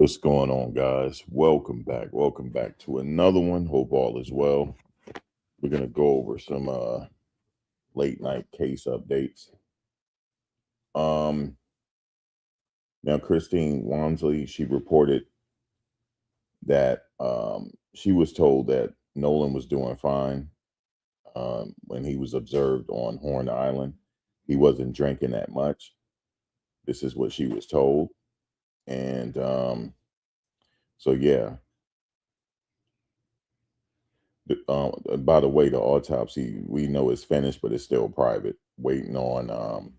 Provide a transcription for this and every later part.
What's going on, guys? Welcome back. Welcome back to another one. Hope all is well. We're gonna go over some late night case updates. Um, Now Christine Wansley, she reported that she was told that Nolan was doing fine when he was observed on Horn Island. He wasn't drinking that much. This is what she was told, and so yeah. By the way, the autopsy we know is finished, but it's still private. Waiting on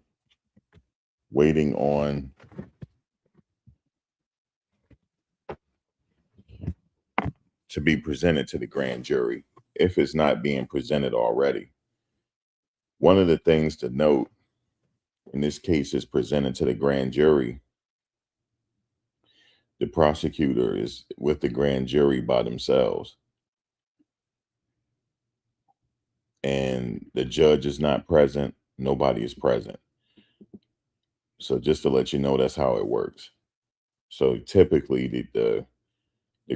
to be presented to the grand jury if it's not being presented already. One of the things to note in this case is presented to the grand jury. The prosecutor is with the grand jury by themselves, and the judge is not present. Nobody is present. So just to let you know, that's how it works. So typically, the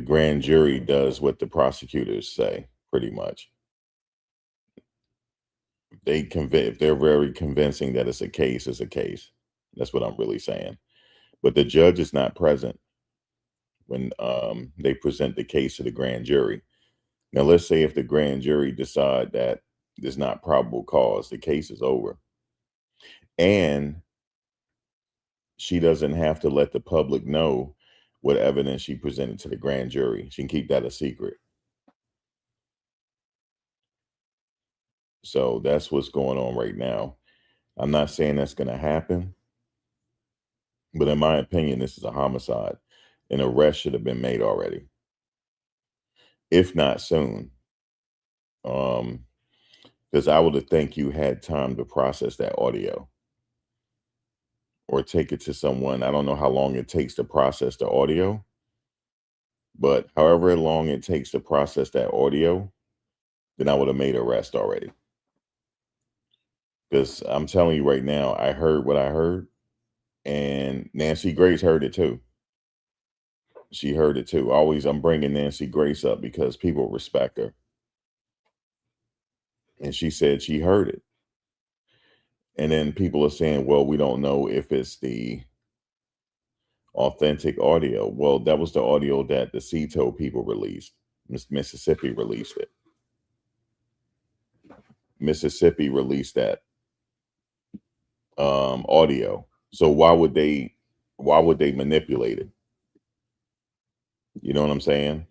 grand jury does what the prosecutors say, pretty much. If they're very convincing that it's a case, it's a case. That's what I'm really saying. But the judge is not present when they present the case to the grand jury. Now, let's say if the grand jury decide that there's not probable cause, the case is over, and she doesn't have to let the public know what evidence she presented to the grand jury. She can keep that a secret. So that's what's going on right now. I'm not saying that's going to happen, but in my opinion, this is a homicide. An arrest should have been made already, if not soon. Because I would have think you had time to process that audio or take it to someone. I don't know how long it takes to process the audio, but however long it takes to process that audio, then I would have made an arrest already. Because I'm telling you right now, I heard what I heard, and Nancy Grace heard it too. She heard it too. I'm bringing Nancy Grace up because people respect her. And she said she heard it. And then people are saying, well, we don't know if it's the authentic audio. Well, that was the audio that the CETO people released. Mississippi released it. Mississippi released that audio. So why would they manipulate it? You know what I'm saying?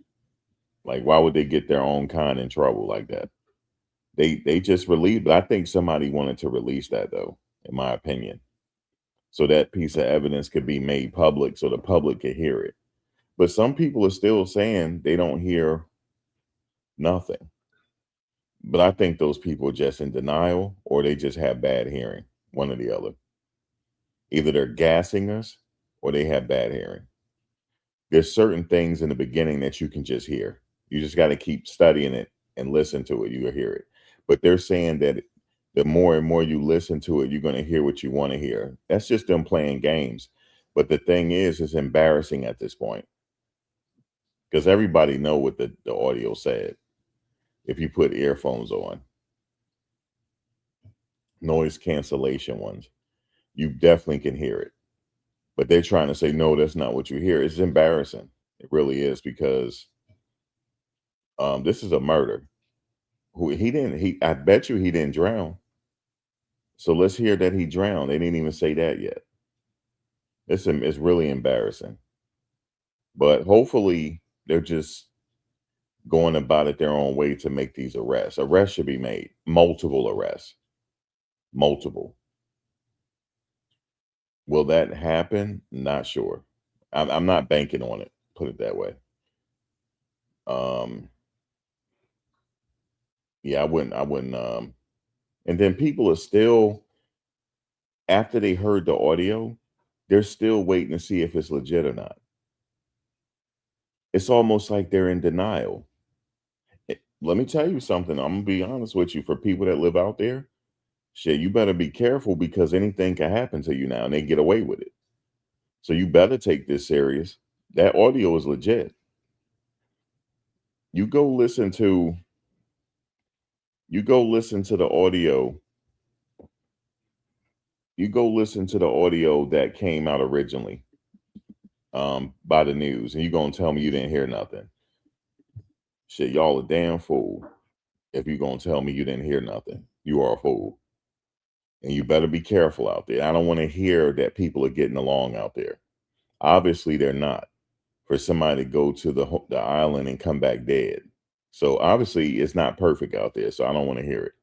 Like, why would they get their own kind in trouble like that? They just released, but I think somebody wanted to release that though, in my opinion. So that piece of evidence could be made public so the public could hear it. But some people are still saying they don't hear nothing. But I think those people are just in denial or they just have bad hearing, one or the other. Either they're gassing us or they have bad hearing. There's certain things in the beginning that you can just hear. You just got to keep studying it and listen to it. You'll hear it. But they're saying that the more and more you listen to it, you're going to hear what you want to hear. That's just them playing games. But the thing is, it's embarrassing at this point because everybody know what the audio said. If you put earphones on, noise cancellation ones, you definitely can hear it. But they're trying to say, no, that's not what you hear. It's embarrassing. It really is because this is a murder. I bet you he didn't drown. So let's hear that he drowned. They didn't even say that yet. It's really embarrassing. But hopefully they're just going about it their own way to make these arrests. Arrests should be made. Multiple arrests. Multiple. Will that happen? Not sure. I'm not banking on it. Put it that way. Yeah, I wouldn't. And then people are still, after they heard the audio, they're still waiting to see if it's legit or not. It's almost like they're in denial. Let me tell you something. I'm gonna be honest with you. For people that live out there, shit, you better be careful because anything can happen to you now, and they get away with it. So you better take this serious. That audio is legit. You go listen to you go listen to the audio. You go listen to the audio that came out originally by the news, and you gonna tell me you didn't hear nothing. Shit, y'all a damn fool. If you gonna tell me you didn't hear nothing, you are a fool. And you better be careful out there. I don't want to hear that people are getting along out there. Obviously, they're not. For somebody to go to the island and come back dead. So obviously, it's not perfect out there. So I don't want to hear it.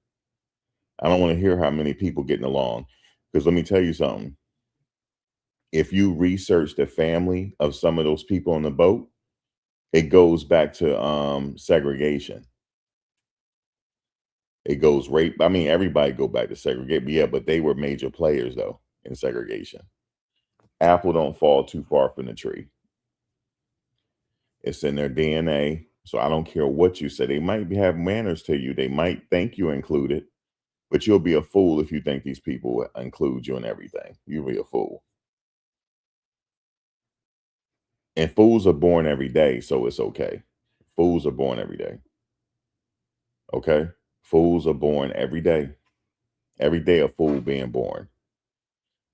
I don't want to hear how many people getting along. Because let me tell you something. If you research the family of some of those people on the boat, it goes back to segregation. It goes right. I mean, everybody go back to segregate, but yeah, but they were major players though in segregation. Apple don't fall too far from the tree. It's in their DNA. So I don't care what you say. They might have manners to you. They might think you're included, but you'll be a fool if you think these people will include you in everything. You'll be a fool. And fools are born every day, so it's okay. Fools are born every day. Okay? Fools are born every day. Every day a fool being born.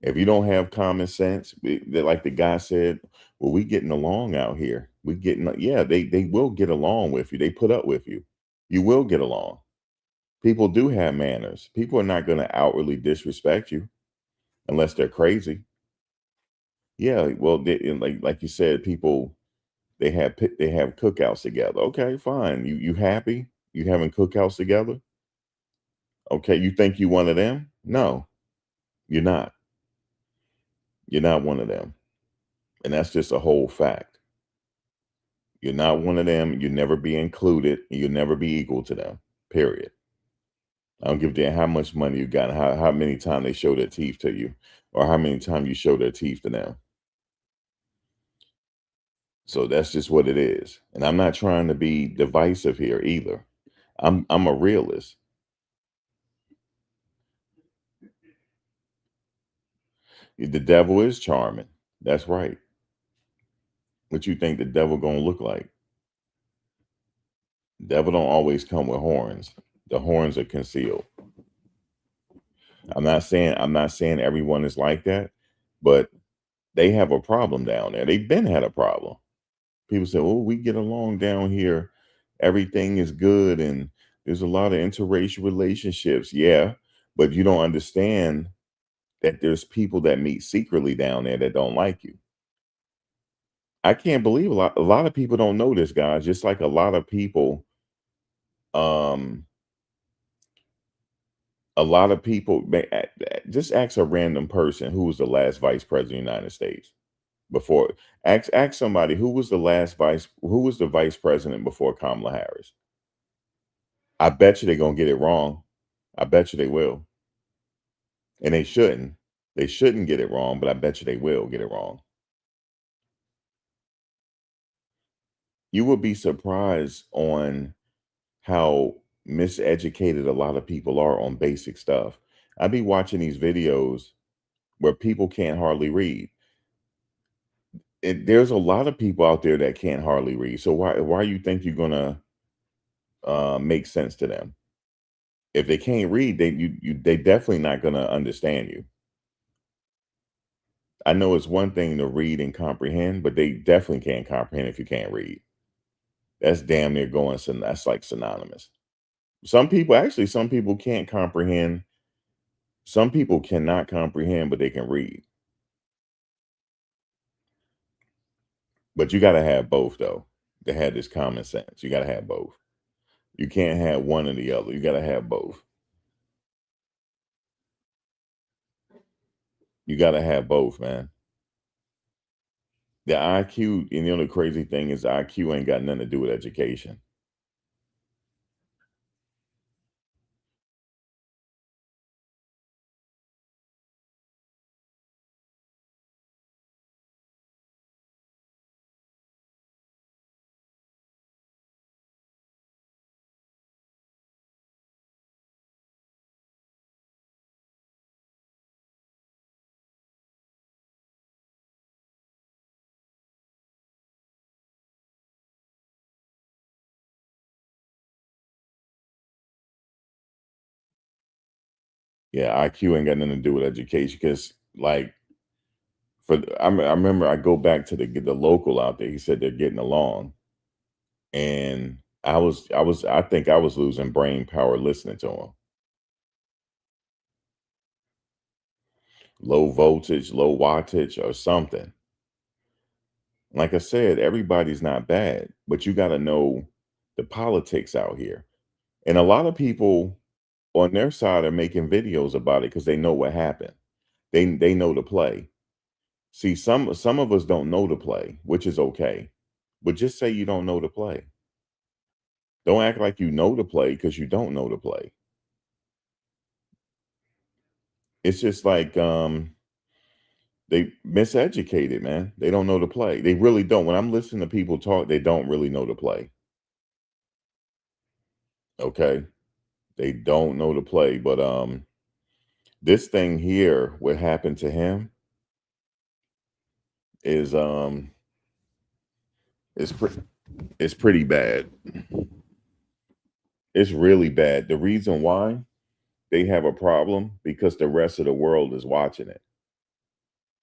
If you don't have common sense, like the guy said, well, we getting along out here. We getting, yeah, they will get along with you. They put up with you. You will get along. People do have manners. People are not going to outwardly disrespect you unless they're crazy. Yeah, well, and like you said, people they have cookouts together. Okay, fine. You happy? You having cookouts together? Okay, you think you one of them? No, you're not. You're not one of them, and that's just a whole fact. You're not one of them. You'll never be included. And you'll never be equal to them. Period. I don't give a damn how much money you got, how many times they show their teeth to you, or how many times you show their teeth to them. So that's just what it is. And I'm not trying to be divisive here either. I'm a realist. The devil is charming. That's right. What you think the devil gonna look like? Devil don't always come with horns. The horns are concealed. I'm not saying everyone is like that, but they have a problem down there. They've been had a problem. People say, "Oh, we get along down here. Everything is good and there's a lot of interracial relationships." Yeah, but you don't understand that there's people that meet secretly down there that don't like you. I can't believe a lot of people don't know this, guys. Just like a lot of people, um, just ask a random person who was the last vice president of the United States before. Ask somebody who was the vice president before Kamala Harris. I bet you they're gonna get it wrong. I bet you they will, and they shouldn't. They shouldn't get it wrong, but I bet you they will get it wrong. You would be surprised on how miseducated a lot of people are on basic stuff. I be watching these videos where people can't hardly read. There's a lot of people out there that can't hardly read. So why you think you're gonna make sense to them? If they can't read, they definitely not gonna understand you. I know it's one thing to read and comprehend, but they definitely can't comprehend if you can't read. That's damn near that's like synonymous. Some people can't comprehend. Some people cannot comprehend, but they can read. But you gotta have both though, to have this common sense. You gotta have both. You can't have one or the other. You gotta have both. You gotta have both, man. The IQ, and the crazy thing is IQ ain't got nothing to do with education. Yeah, IQ ain't got nothing to do with education because, like, I remember I go back to the local out there. He said they're getting along, and I think I was losing brain power listening to him. Low voltage, low wattage, or something. Like I said, everybody's not bad, but you got to know the politics out here. And a lot of people on their side are making videos about it because they know what happened. They know the play. See, some of us don't know the play, which is okay. But just say you don't know the play. Don't act like you know the play because you don't know the play. It's just like they miseducated, man. They don't know the play. They really don't. When I'm listening to people talk, they don't really know the play. Okay. They don't know the play. But this thing here, what happened to him is it's pretty it's pretty bad. It's really bad. The reason why they have a problem because the rest of the world is watching it.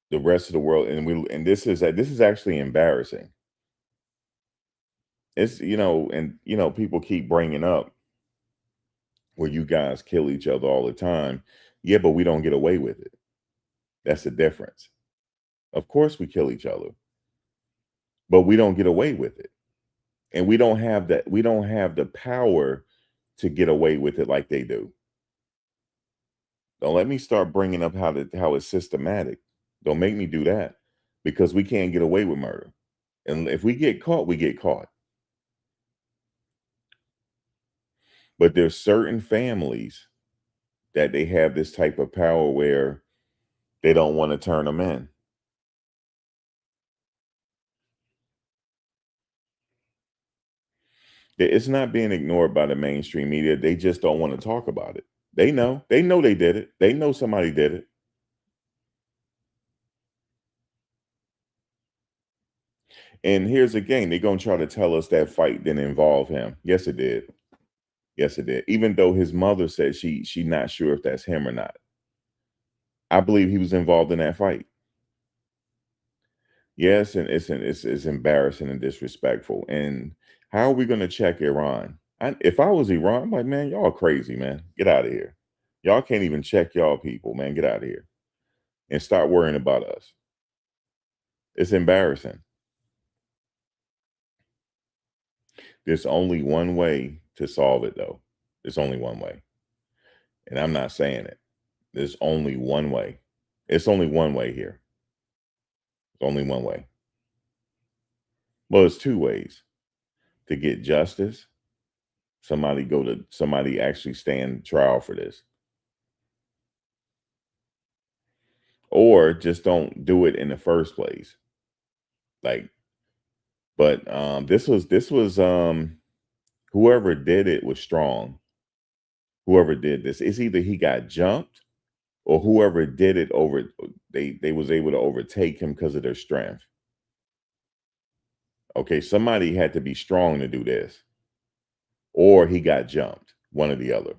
The rest of the world, and this is actually embarrassing. It's and people keep bringing up where you guys kill each other all the time. Yeah, but we don't get away with it. That's the difference. Of course we kill each other, but we don't get away with it. And we don't have the power to get away with it like they do. Don't let me start bringing up how it's systematic. Don't make me do that because we can't get away with murder. And if we get caught, we get caught. But there's certain families that they have this type of power where they don't want to turn them in. It's not being ignored by the mainstream media. They just don't want to talk about it. They know. They know they did it. They know somebody did it. And here's the game. They're gonna try to tell us that fight didn't involve him. Yes, it did. Yes, it did. Even though his mother said she not sure if that's him or not. I believe he was involved in that fight. Yes, and it's embarrassing and disrespectful. And how are we going to check Iran? If I was Iran, I'm like, man, y'all crazy, man. Get out of here. Y'all can't even check y'all people, man. Get out of here and start worrying about us. It's embarrassing. There's only one way to solve it, though. There's only one way, and I'm not saying it. There's only one way. It's only one way here. It's only one way. Well, it's two ways to get justice. Somebody actually stand trial for this, or just don't do it in the first place. Like, but this was whoever did it was strong. Whoever did this, it's either he got jumped or whoever did it they was able to overtake him because of their strength. Okay, somebody had to be strong to do this, or he got jumped, one or the other.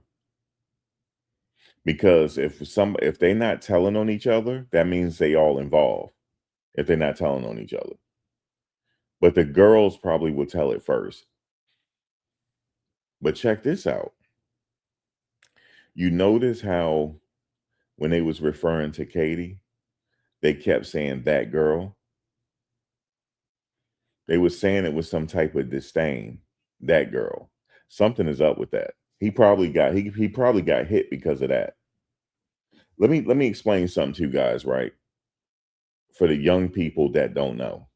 Because if they're not telling on each other, that means they all involved. If they're not telling on each other. But the girls probably will tell it first. But check this out. You notice how when they was referring to Katie, they kept saying that girl. They was saying it with some type of disdain. That girl. Something is up with that. He probably got hit because of that. Let me explain something to you guys, right? For the young people that don't know.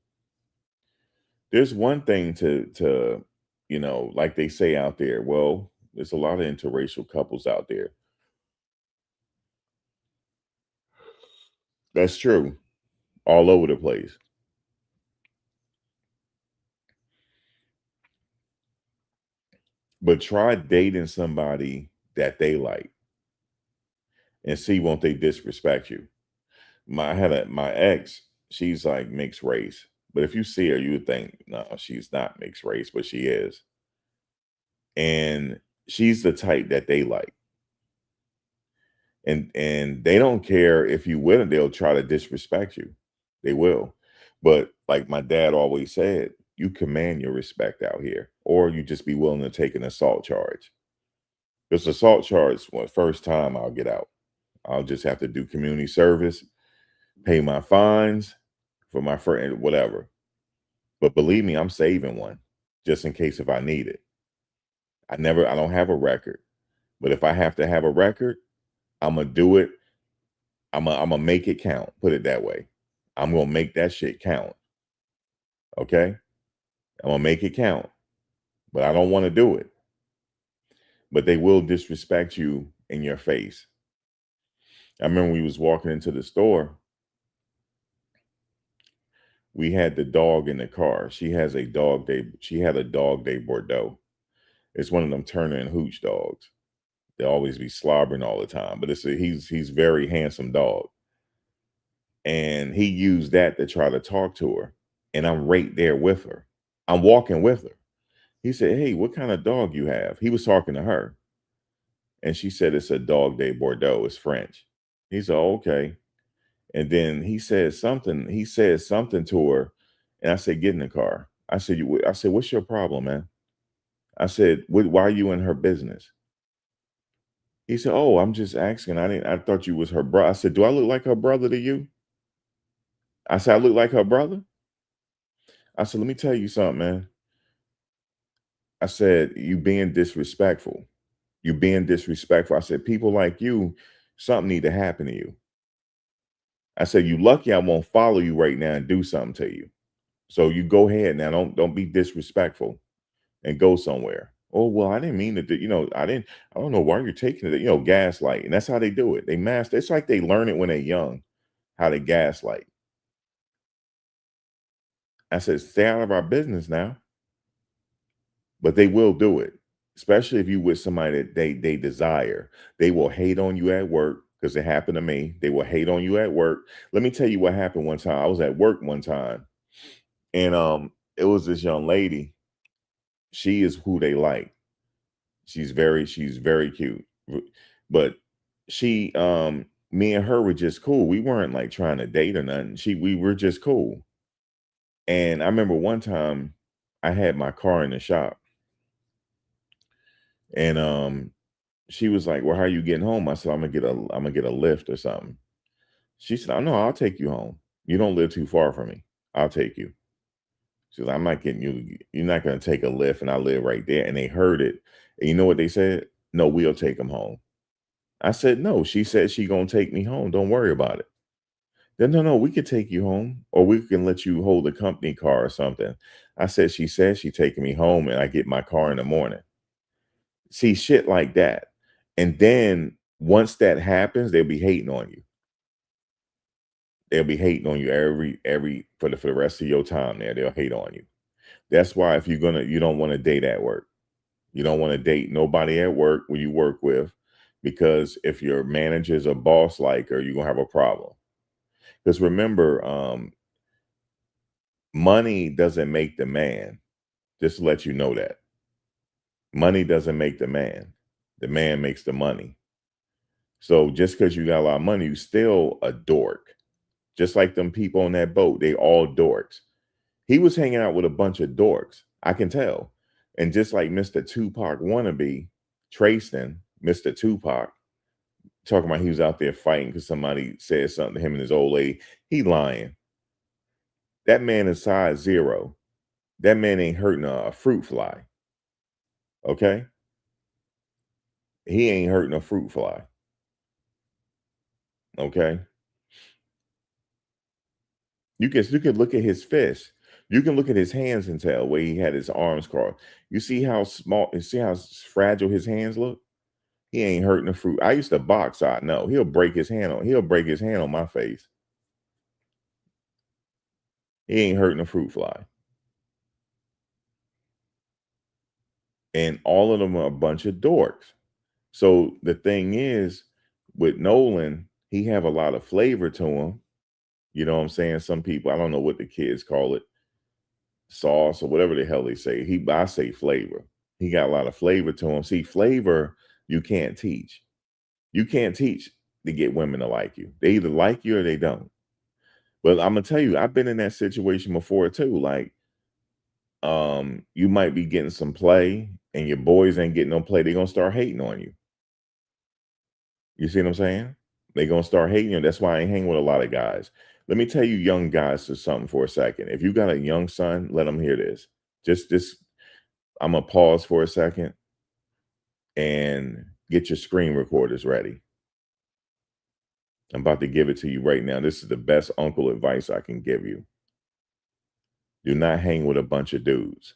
There's one thing to like they say out there, well, there's a lot of interracial couples out there. That's true. All over the place. But try dating somebody that they like and see won't they disrespect you. My ex, she's like mixed race. But if you see her, you would think, no, she's not mixed race, but she is. And she's the type that they like. And they don't care if you win, they'll try to disrespect you. They will. But like my dad always said, you command your respect out here, or you just be willing to take an assault charge. This assault charge, well, first time I'll get out. I'll just have to do community service, pay my fines for my friend, whatever. But believe me, I'm saving one just in case if I need it. I don't have a record, but if I have to have a record, I'm gonna do it. I'm gonna make it count. Put it that way. I'm gonna make that shit count. Okay, I'm gonna make it count, but I don't want to do it. But they will disrespect you in your face. I remember we was walking into the store. We had the dog in the car. She has a dog. She had a dog named Bordeaux. It's one of them Turner and Hooch dogs. They always be slobbering all the time, but he's very handsome dog. And he used that to try to talk to her. And I'm right there with her. I'm walking with her. He said, "Hey, what kind of dog you have?" He was talking to her. And she said, "It's a dog named Bordeaux. It's French." He said, "Oh, okay." And then he said something to her. And I said, "Get in the car." I said, "What's your problem, man?" I said, "Why are you in her business?" He said, "Oh, I'm just asking. I thought you was her brother." I said, "Do I look like her brother to you?" I said, "I look like her brother?" I said, "Let me tell you something, man." I said, "You being disrespectful. You being disrespectful." I said, "People like you, something need to happen to you." I said, "You lucky I won't follow you right now and do something to you. So you go ahead now. Don't be disrespectful and go somewhere." "Oh, well, I didn't mean to do, I don't know why you're taking it, gaslight." And that's how they do it. They master. It's like they learn it when they're young, how to gaslight. I said, "Stay out of our business now." But they will do it, especially if you with somebody that they desire. They will hate on you at work because it happened to me. They will hate on you at work. Let me tell you what happened one time. I was at work one time, and it was this young lady. She is who they like. She's very cute. But she me and her were just cool. We weren't like trying to date or nothing. We were just cool. And I remember one time I had my car in the shop, and she was like, "Well, how are you getting home?" I said, I'm gonna get a lift or something." She said, "Oh no, I'll take you home. You don't live too far from me. I'll take you." She's like, "I'm not getting you. You're not gonna take a lift, and I live right there." And they heard it. And you know what they said? "No, we'll take him home." I said, "No." She said she gonna take me home. Don't worry about it. Then no, we could take you home, or we can let you hold a company car or something. I said, "She said she taking me home, and I get my car in the morning." See, shit like that. And then once that happens, they'll be hating on you. They'll be hating on you every for the rest of your time there. They'll hate on you. That's why if you don't want to date at work. You don't want to date nobody at work where you work with, because if your manager's a boss like her, you're gonna have a problem. Because remember, money doesn't make the man. Just to let you know that. Money doesn't make the man. The man makes the money. So just because you got a lot of money, you still a dork. Just like them people on that boat, they all dorks. He was hanging out with a bunch of dorks. I can tell. And just like Mr. Tupac wannabe, Trayston, Mr. Tupac, talking about he was out there fighting because somebody said something to him and his old lady. He lying. That man is size 0. That man ain't hurting a fruit fly. Okay? He ain't hurting a fruit fly. Okay? You can look at his fist. You can look at his hands and tell where he had his arms crossed. You see how small, you see how fragile his hands look? He ain't hurting the fruit. I used to box, so I know. He'll break his hand on my face. He ain't hurting a fruit fly. And all of them are a bunch of dorks. So the thing is, with Nolan, he have a lot of flavor to him. You know what I'm saying? Some people, I don't know what the kids call it, sauce or whatever the hell they say. I say flavor. He got a lot of flavor to him. See, flavor you can't teach. You can't teach. to get women to like you. They either like you or they don't. But I'm gonna tell you, I've been in that situation before too. Like, you might be getting some play and your boys ain't getting no play. They're gonna start hating on you. You see what I'm saying? They're gonna start hating you. That's why I ain't hang with a lot of guys. Let me tell you, young guys, to something for a second. If you got a young son, let them hear this. Just I'm gonna pause for a second and get your screen recorders ready. I'm about to give it to you right now. This is the best uncle advice I can give you. Do not hang with a bunch of dudes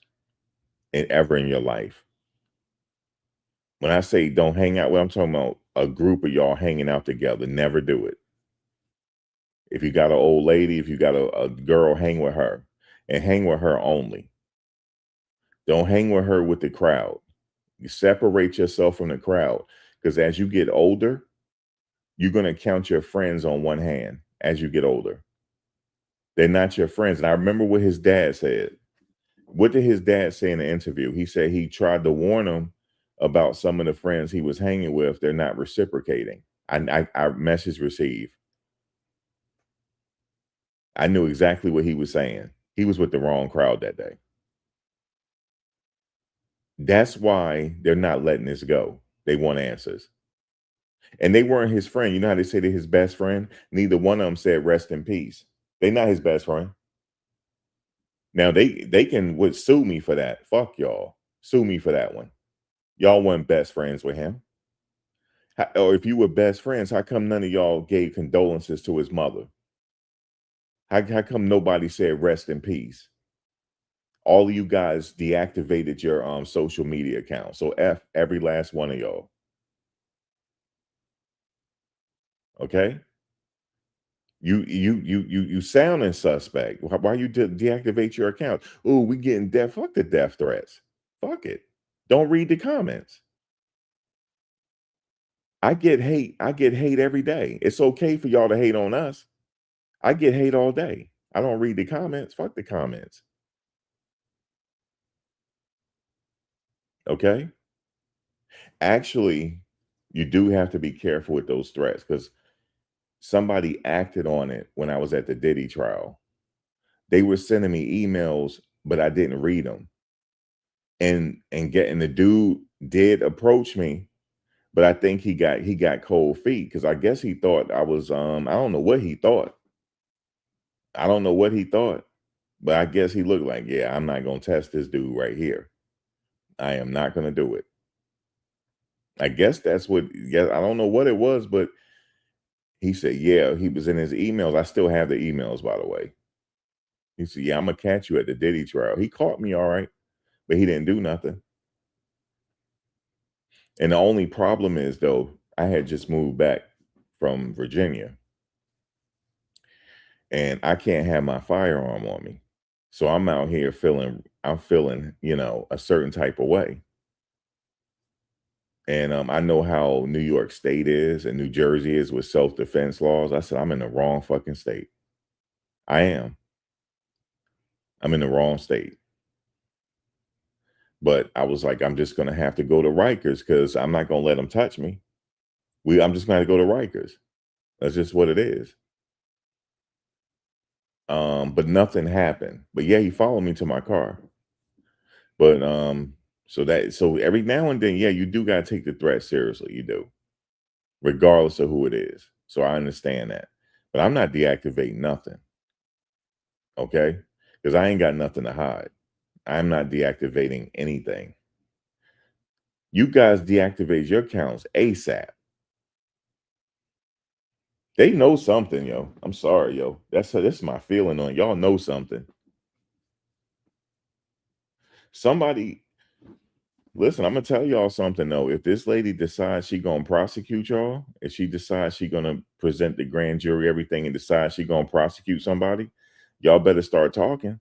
ever in your life. When I say don't hang out with, I'm talking about a group of y'all hanging out together. Never do it. If you got an old lady, if you got a girl, hang with her and hang with her only. Don't hang with her with the crowd. You separate yourself from the crowd because as you get older, you're going to count your friends on one hand as you get older. They're not your friends. And I remember what his dad said. What did his dad say in the interview? He said he tried to warn him about some of the friends he was hanging with. They're not reciprocating. I message received. I knew exactly what he was saying. He was with the wrong crowd that day. That's why they're not letting this go. They want answers. And they weren't his friend. You know how they say they're his best friend? Neither one of them said rest in peace. They're not his best friend. Now they can would sue me for that. Fuck y'all. Sue me for that one. Y'all weren't best friends with him. Or if you were best friends, how come none of y'all gave condolences to his mother? How come nobody said rest in peace? All of you guys deactivated your social media account. So F every last one of y'all. Okay? You sounding suspect. Why you deactivate your account? Oh, we getting death. Fuck the death threats. Fuck it. Don't read the comments. I get hate. I get hate every day. It's okay for y'all to hate on us. I get hate all day. I don't read the comments. Fuck the comments. Okay? Actually, you do have to be careful with those threats because somebody acted on it when I was at the Diddy trial. They were sending me emails, but I didn't read them. And getting the dude did approach me, but I think he got cold feet because I guess he thought I was I don't know what he thought. I don't know what he thought, but I guess he looked like, yeah, I'm not gonna test this dude right here. I am not gonna do it. I guess that's what, yeah, I don't know what it was, but he said, yeah, he was in his emails. I still have the emails, by the way. He said, yeah, I'm gonna catch you at the Diddy trial. He caught me all right, but he didn't do nothing. And the only problem is though, I had just moved back from Virginia and I can't have my firearm on me. So I'm out here I'm feeling, a certain type of way. And I know how New York State is and New Jersey is with self-defense laws. I said, I'm in the wrong fucking state. I am. I'm in the wrong state. But I was like, I'm just gonna have to go to Rikers because I'm not gonna let them touch me. I'm just gonna go to Rikers. That's just what it is. But nothing happened. But yeah, he followed me to my car. But so every now and then, yeah, you do gotta take the threat seriously. You do, regardless of who it is. So I understand that. But I'm not deactivating nothing. Okay? Because I ain't got nothing to hide. I'm not deactivating anything. You guys deactivate your accounts ASAP. They know something, yo. I'm sorry, yo. That's my feeling on y'all know something. Somebody listen, I'm gonna tell y'all something though. If this lady decides she gonna prosecute y'all, if she decides she gonna present the grand jury everything and decides she gonna prosecute somebody, y'all better start talking.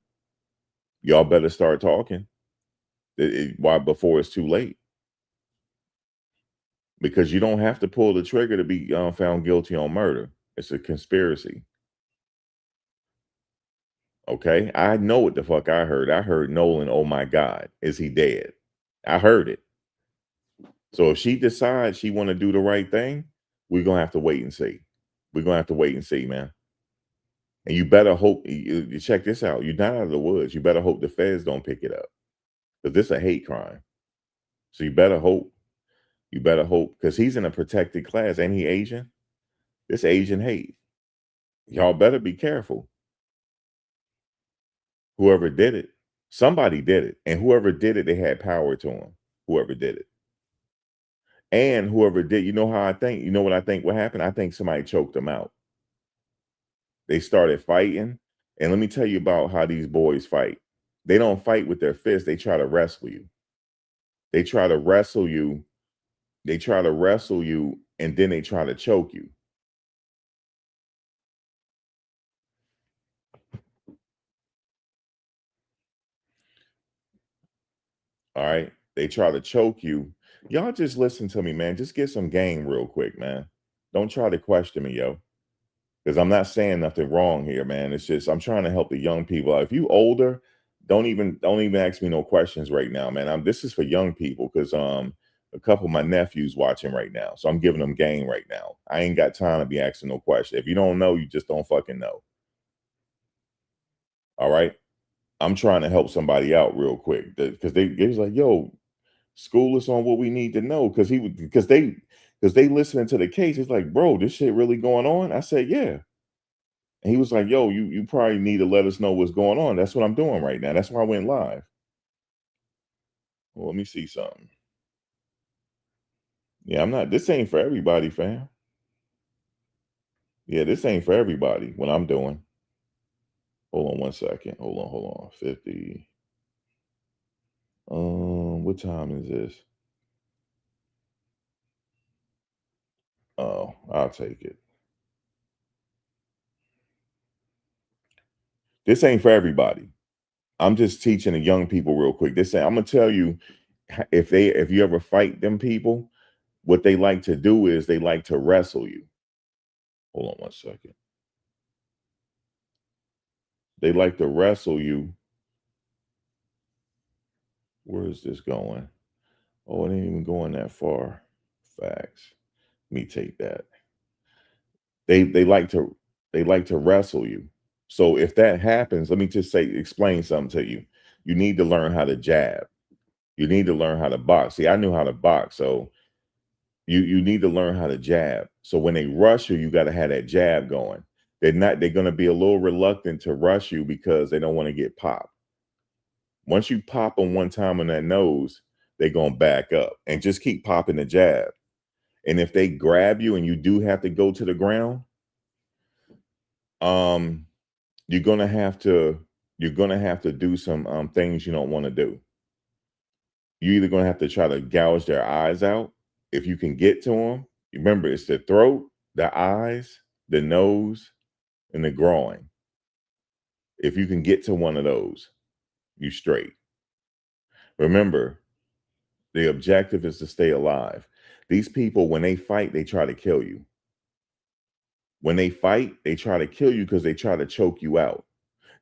Y'all better start talking. Why before it's too late? Because you don't have to pull the trigger to be found guilty on murder. It's a conspiracy. Okay, I know what the fuck I heard. I heard Nolan. Oh my God, is he dead? I heard it. So if she decides she want to do the right thing, We're gonna have to wait and see. We're gonna have to wait and see, man. And you better hope you check this out. You're not out of the woods. You better hope the feds don't pick it up. Because this is a hate crime. So you better hope. You better hope. Because he's in a protected class. Ain't he Asian? This Asian hate. Y'all better be careful. Whoever did it, somebody did it. And whoever did it, they had power to them. Whoever did it. And whoever did, you know how I think? You know what I think what happened? I think somebody choked them out. They started fighting. And let me tell you about how these boys fight. They don't fight with their fists. They try to wrestle you. They try to wrestle you. They try to wrestle you, and then they try to choke you. All right. They try to choke you. Y'all just listen to me, man. Just get some game real quick, man. Don't try to question me, yo. Because I'm not saying nothing wrong here, man. It's just I'm trying to help the young people out. If you older, don't even ask me no questions right now, man. This is for young people because a couple of my nephews watching right now. So I'm giving them game right now. I ain't got time to be asking no question. If you don't know, you just don't fucking know. All right. I'm trying to help somebody out real quick because they was like, yo, school us on what we need to know because they listening to the case. It's like, bro, this shit really going on. I said, yeah. And he was like, yo, you probably need to let us know what's going on. That's what I'm doing right now. That's why I went live. Well, let me see something. Yeah, I'm not. This ain't for everybody, fam. Yeah, this ain't for everybody. What I'm doing. Hold on one second. Hold on. 50. What time is this? Oh, I'll take it. This ain't for everybody. I'm just teaching the young people real quick. I'm gonna tell you if you ever fight them people, what they like to do is they like to wrestle you. Hold on one second. They like to wrestle you. Where is this going? Oh, it ain't even going that far. Facts. Let me take that. They like to wrestle you. So if that happens, let me just explain something to you. You need to learn how to jab. You need to learn how to box. See, I knew how to box, so you need to learn how to jab. So when they rush you, you got to have that jab going. They're going to be a little reluctant to rush you because they don't want to get popped. Once you pop them one time on that nose, they're going to back up and just keep popping the jab. And if they grab you and you do have to go to the ground, um, you're gonna have to do some things you don't want to do. You're either gonna have to try to gouge their eyes out if you can get to them. Remember, it's the throat, the eyes, the nose, and the groin. If you can get to one of those, you straight. Remember, the objective is to stay alive. These people, when they fight, they try to kill you. When they fight, they try to kill you because they try to choke you out.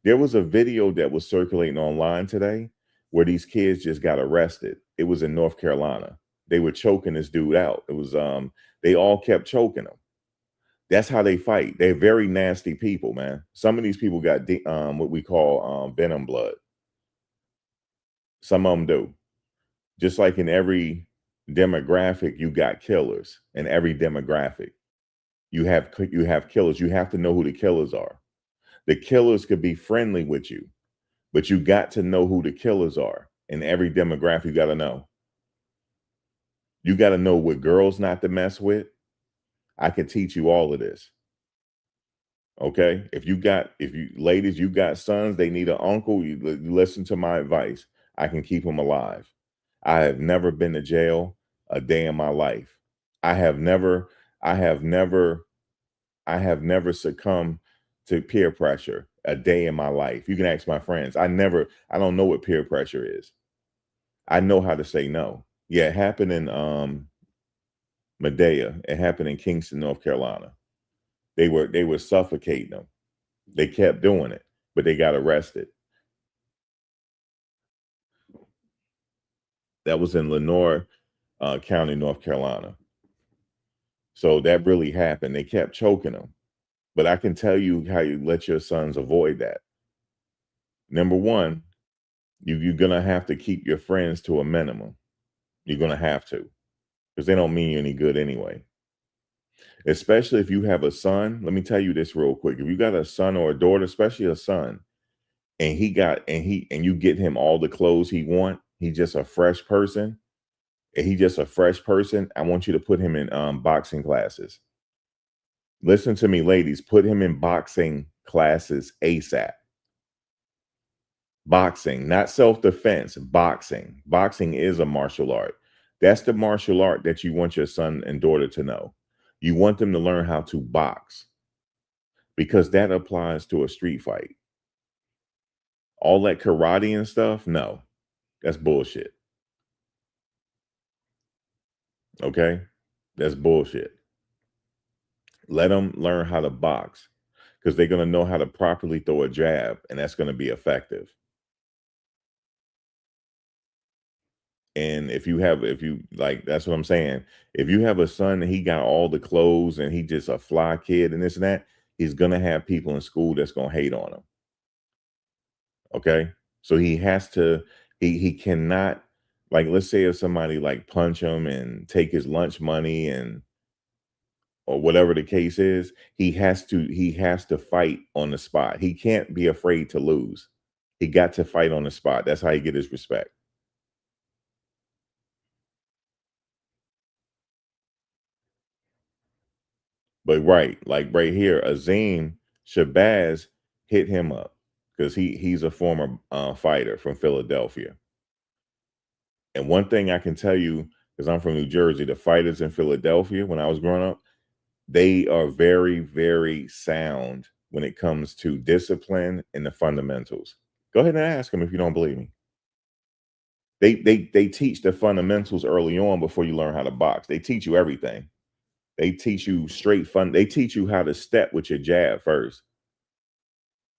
There was a video that was circulating online today where these kids just got arrested. It was in North Carolina. They were choking this dude out. It was they all kept choking him. That's how they fight. They're very nasty people, man. Some of these people got what we call venom blood. Some of them do. Just like in every demographic, you got killers. In every demographic, you have killers. You have to know who the killers are. The killers could be friendly with you, but you got to know who the killers are. In every demographic, you got to know. You got to know what girls not to mess with. I can teach you all of this. Okay. If you ladies, you got sons, they need an uncle, you listen to my advice. I can keep them alive. I have never been to jail a day in my life. I have never, I have never, I have never succumbed to peer pressure a day in my life. You can ask my friends. I don't know what peer pressure is. I know how to say no. Yeah, it happened in Medea. It happened in Kingston, North Carolina. They were suffocating them. They kept doing it, but they got arrested. That was in Lenoir County, North Carolina. So that really happened. They kept choking him. But I can tell you how you let your sons avoid that. Number one, you're gonna have to keep your friends to a minimum. You're gonna have to, because they don't mean you any good anyway. Especially if you have a son. Let me tell you this real quick. If you got a son or a daughter, especially a son, and you get him all the clothes he want, he's just a fresh person, and he just a fresh person, I want you to put him in boxing classes. Listen to me, ladies, put him in boxing classes ASAP. Boxing, not self-defense, boxing. Boxing is a martial art. That's the martial art that you want your son and daughter to know. You want them to learn how to box, because that applies to a street fight. All that karate and stuff, no, that's bullshit. Okay? That's bullshit. Let them learn how to box, because they're going to know how to properly throw a jab, and that's going to be effective. And if you like, that's what I'm saying. If you have a son and he got all the clothes and he just a fly kid and this and that, he's gonna have people in school that's gonna hate on him. Okay. So he has to, he cannot, like, let's say if somebody like punch him and take his lunch money and or whatever the case is, he has to fight on the spot. He can't be afraid to lose. He got to fight on the spot. That's how he get his respect. But right, like right here, Azim Shabazz hit him up because he's a former fighter from Philadelphia. And one thing I can tell you, because I'm from New Jersey, the fighters in Philadelphia when I was growing up, they are very, very sound when it comes to discipline and the fundamentals. Go ahead and ask them if you don't believe me. They teach the fundamentals early on before you learn how to box. They teach you everything. They teach you straight fun. They teach you how to step with your jab first.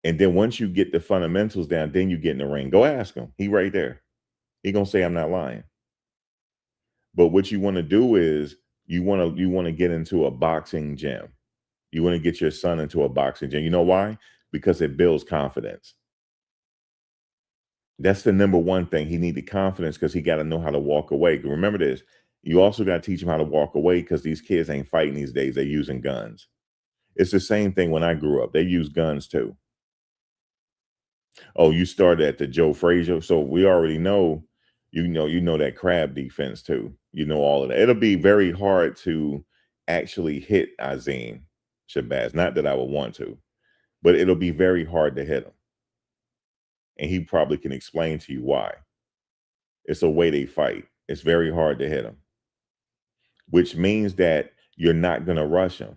And then once you get the fundamentals down, then you get in the ring. Go ask him. He right there. He gonna say I'm not lying. But what you want to do is you want to get into a boxing gym. You want to get your son into a boxing gym. You know why? Because it builds confidence. That's the number one thing. He need the confidence because he got to know how to walk away. Remember this. You also got to teach him how to walk away because these kids ain't fighting these days. They're using guns. It's the same thing when I grew up. They use guns too. Oh, you started at the Joe Frazier. So we already know, you know that crab defense too. You know all of that. It'll be very hard to actually hit Azim Shabazz. Not that I would want to, but it'll be very hard to hit him. And he probably can explain to you why. It's a way they fight. It's very hard to hit him, which means that you're not gonna rush him.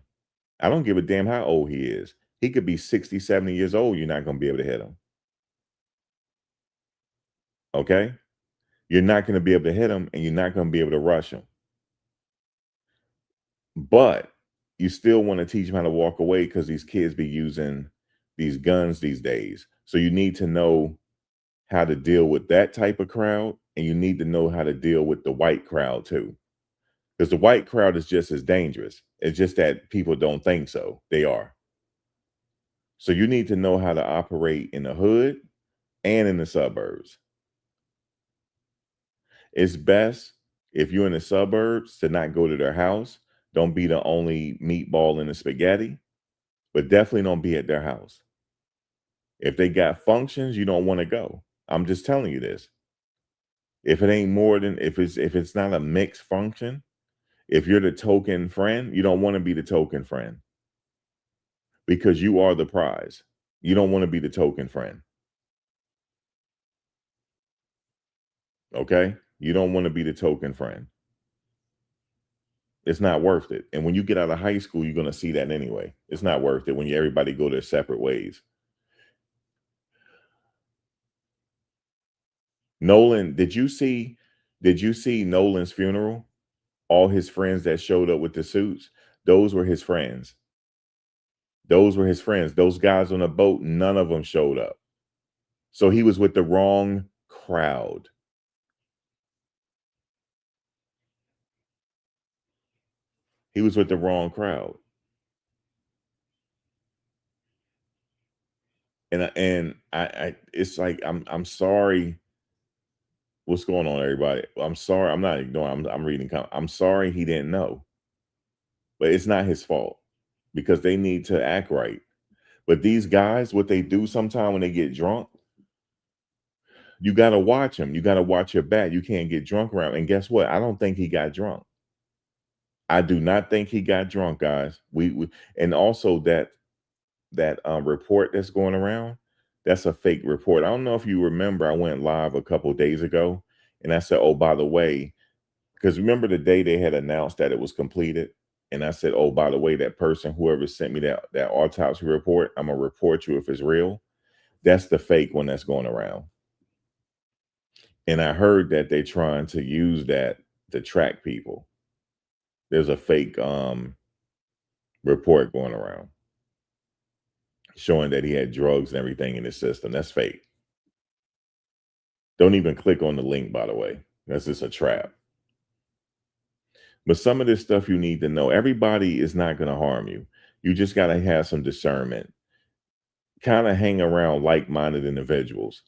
I don't give a damn how old he is. He could be 60, 70 years old. You're not gonna be able to hit him. Okay? You're not going to be able to hit him and you're not going to be able to rush him. But you still want to teach him how to walk away because these kids be using these guns these days. So you need to know how to deal with that type of crowd, and you need to know how to deal with the white crowd too. Because the white crowd is just as dangerous. It's just that people don't think so. They are. So you need to know how to operate in the hood and in the suburbs. It's best if you're in the suburbs to not go to their house. Don't be the only meatball in the spaghetti, but definitely don't be at their house. If they got functions, you don't want to go. I'm just telling you this. If it ain't more than if it's not a mixed function, if you're the token friend, you don't want to be the token friend because you are the prize. You don't want to be the token friend. Okay? You don't want to be the token friend. It's not worth it. And when you get out of high school, you're going to see that anyway. It's not worth it when everybody go their separate ways. Nolan, did you see Nolan's funeral? All his friends that showed up with the suits, those were his friends. Those were his friends. Those guys on the boat, none of them showed up. So he was with the wrong crowd. He was with the wrong crowd. And it's like I'm sorry. What's going on, everybody? I'm sorry. I'm not ignoring. I'm reading. I'm sorry he didn't know, but it's not his fault because they need to act right. But these guys, what they do sometime when they get drunk, you got to watch them. You got to watch your back. You can't get drunk around. And guess what? I don't think he got drunk. I do not think he got drunk, guys. We and also that report that's going around, that's a fake report. I don't know if you remember, I went live a couple days ago and I said, oh, by the way, because remember the day they had announced that it was completed, and I said, oh, by the way, that person, whoever sent me that autopsy report, I'm gonna report you if it's real. That's the fake one that's going around. And I heard that they're trying to use that to track people. There's a fake report going around showing that he had drugs and everything in his system. That's fake. Don't even click on the link, by the way. That's just a trap. But some of this stuff you need to know. Everybody is not going to harm you. You just got to have some discernment. Kind of hang around like-minded individuals,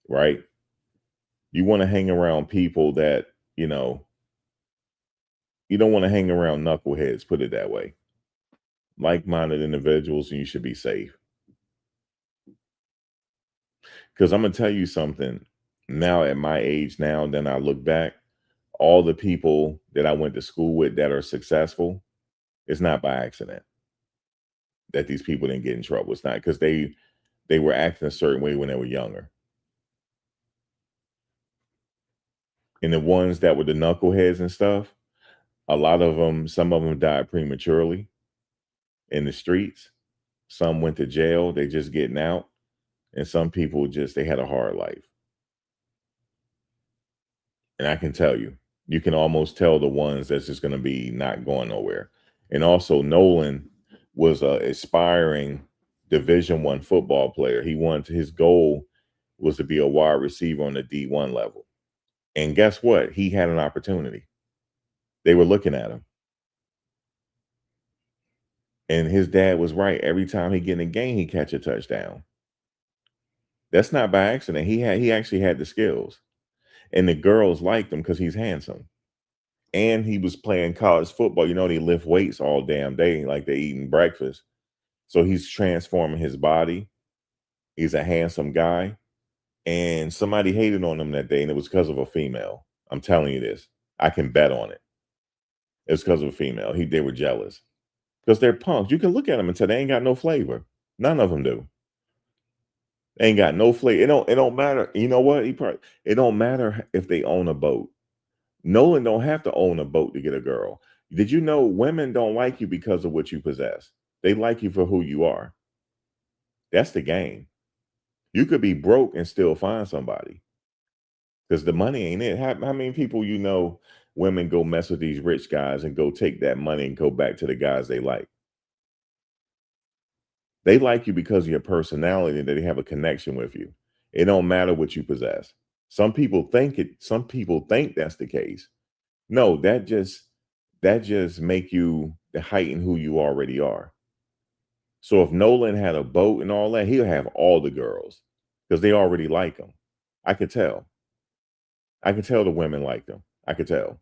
right? You want to hang around people that, you don't want to hang around knuckleheads, put it that way. Like-minded individuals, and you should be safe. Because I'm going to tell you something. Now at my age now, then I look back, all the people that I went to school with that are successful, it's not by accident that these people didn't get in trouble. It's not because they were acting a certain way when they were younger. And the ones that were the knuckleheads and stuff, a lot of them, some of them died prematurely in the streets. Some went to jail, they just getting out. And some people they had a hard life. And I can tell you, you can almost tell the ones that's just going to be not going nowhere. And also Nolan was a aspiring Division I football player. His goal was to be a wide receiver on the D1 level. And guess what? He had an opportunity. They were looking at him. And his dad was right. Every time he get in a game, he catch a touchdown. That's not by accident. He actually had the skills. And the girls liked him because he's handsome. And he was playing college football. They lift weights all damn day, like they eating breakfast. So he's transforming his body. He's a handsome guy. And somebody hated on him that day, and it was because of a female. I'm telling you this. I can bet on it. It's because of a female. They were jealous. Because they're punks. You can look at them and say they ain't got no flavor. None of them do. They ain't got no flavor. It don't matter. You know what? It don't matter if they own a boat. Nolan don't have to own a boat to get a girl. Did you know women don't like you because of what you possess? They like you for who you are. That's the game. You could be broke and still find somebody because the money ain't it. How many people women go mess with these rich guys and go take that money and go back to the guys they like? They like you because of your personality and that they have a connection with you. It don't matter what you possess. Some people think that's the case. No, that just make you heighten who you already are. So if Nolan had a boat and all that, he'll have all the girls because they already like him. I could tell. I could tell the women liked him. I could tell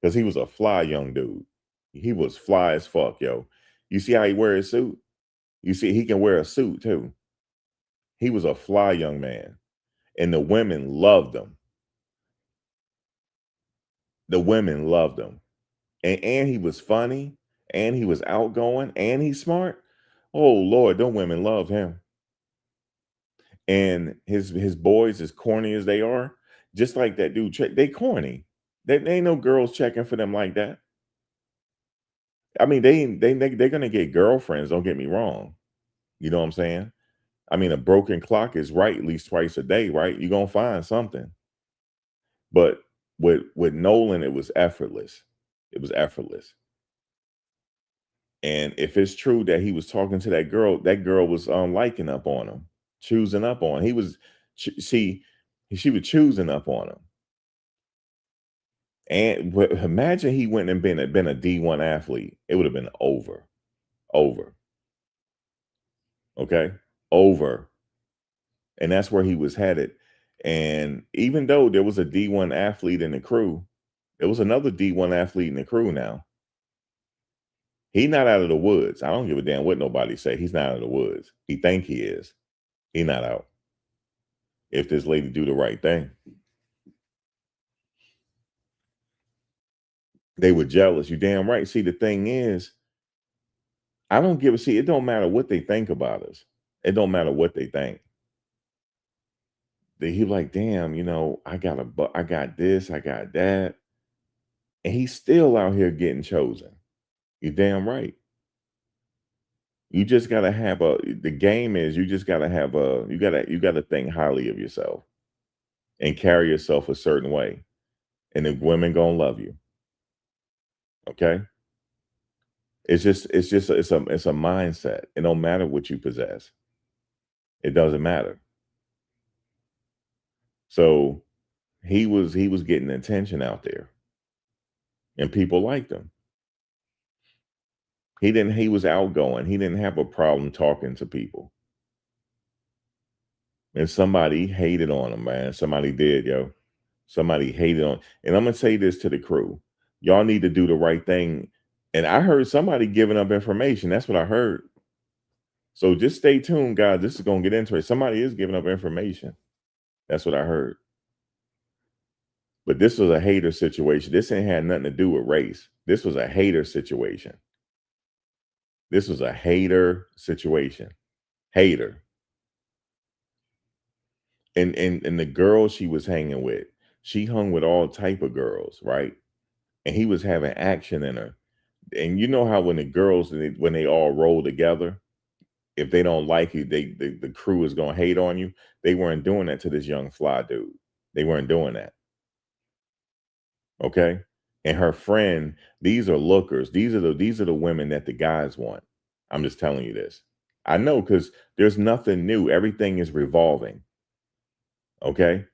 because he was a fly young dude. He was fly as fuck, yo. You see how he wear his suit? You see he can wear a suit too. He was a fly young man, and the women loved him. The women loved him, and he was funny, and he was outgoing, and he's smart. Oh Lord, them women love him. And his boys, as corny as they are, just like that dude, they corny. There ain't no girls checking for them like that. I mean, they're gonna get girlfriends. Don't get me wrong. You know what I'm saying? I mean, a broken clock is right at least twice a day, right? You're gonna find something. But with Nolan, it was effortless. It was effortless. And if it's true that he was talking to that girl was liking up on him, choosing up on him. She was choosing up on him. And imagine he went and been a D1 athlete. It would have been over, over, okay, over. And that's where he was headed. And even though there was a D1 athlete in the crew, there was another D1 athlete in the crew now. He not out of the woods. I don't give a damn what nobody say. He's not out of the woods. He think he is. He not out. If this lady do the right thing. They were jealous. You damn right. See, the thing is, I don't give a see. It don't matter what they think about us. It don't matter what they think. He like, damn, I got this, I got that, and he's still out here getting chosen. You damn right. You just gotta have a. The game is you just gotta have a. You gotta think highly of yourself and carry yourself a certain way, and the women gonna love you. Okay. It's a mindset. It don't matter what you possess. It doesn't matter. So he was getting attention out there, and people liked him. He was outgoing. He didn't have a problem talking to people. And somebody hated on him, man. Somebody did, yo. Somebody hated on. And I'm gonna say this to the crew. Y'all need to do the right thing. And I heard somebody giving up information. That's what I heard. So just stay tuned, guys. This is gonna get into it. Somebody is giving up information. That's what I heard. But this was a hater situation. This ain't had nothing to do with race. This was a hater situation. This was a hater situation. Hater. And the girl she was hanging with, she hung with all type of girls, right? And he was having action in her. And you know how when the girls when they all roll together, if they don't like you, the crew is gonna hate on you. They weren't doing that to this young fly dude. They weren't doing that. Okay. And her friend, these are lookers. These are the women that the guys want. I'm just telling you this. I know because there's nothing new. Everything is revolving. Okay.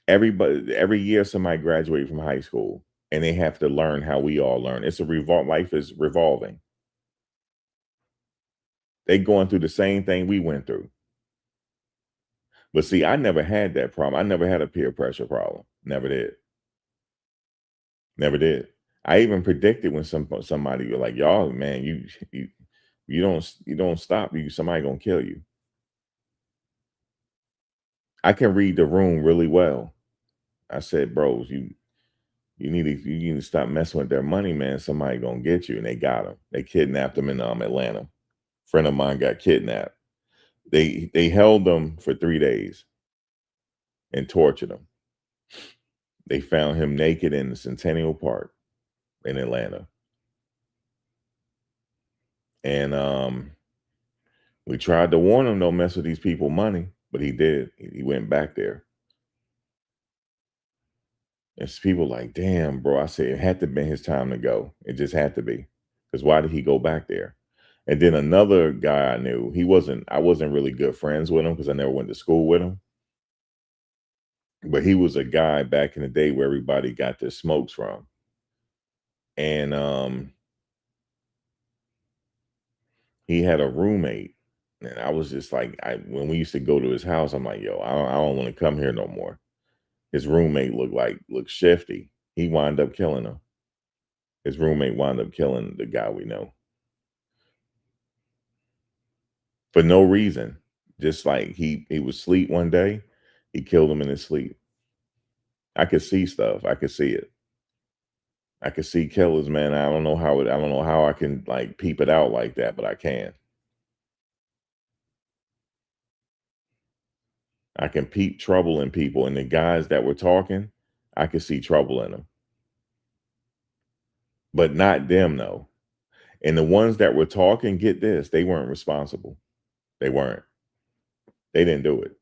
Every year somebody graduates from high school and they have to learn how we all learn. It's a life is revolving. They going through the same thing we went through. But see, I never had that problem. I never had a peer pressure problem. Never did. Never did. I even predicted when somebody were like, y'all, man, you don't stop. Somebody gonna kill you. I can read the room really well. I said, bros, you need to stop messing with their money, man. Somebody gonna get you. And they got him. They kidnapped him in Atlanta. Friend of mine got kidnapped. They held him for 3 days and tortured him. They found him naked in the Centennial Park in Atlanta. And we tried to warn him, don't mess with these people money, but he did. He went back there. And people like, damn, bro. I said it had to be his time to go. It just had to be. Because why did he go back there? And then another guy I knew, I wasn't really good friends with him because I never went to school with him. But he was a guy back in the day where everybody got their smokes from. And he had a roommate. And I was just like, when we used to go to his house, I'm like, yo, I don't want to come here no more. His roommate looked shifty. He wound up killing him. His roommate wound up killing the guy we know for no reason. Just like he was asleep one day, he killed him in his sleep. I could see stuff. I could see it. I could see killers, man. I don't know how I can like peep it out like that, but I can. I can peep trouble in people, and the guys that were talking, I could see trouble in them, but not them though. And the ones that were talking, get this, they weren't responsible. They weren't. They didn't do it.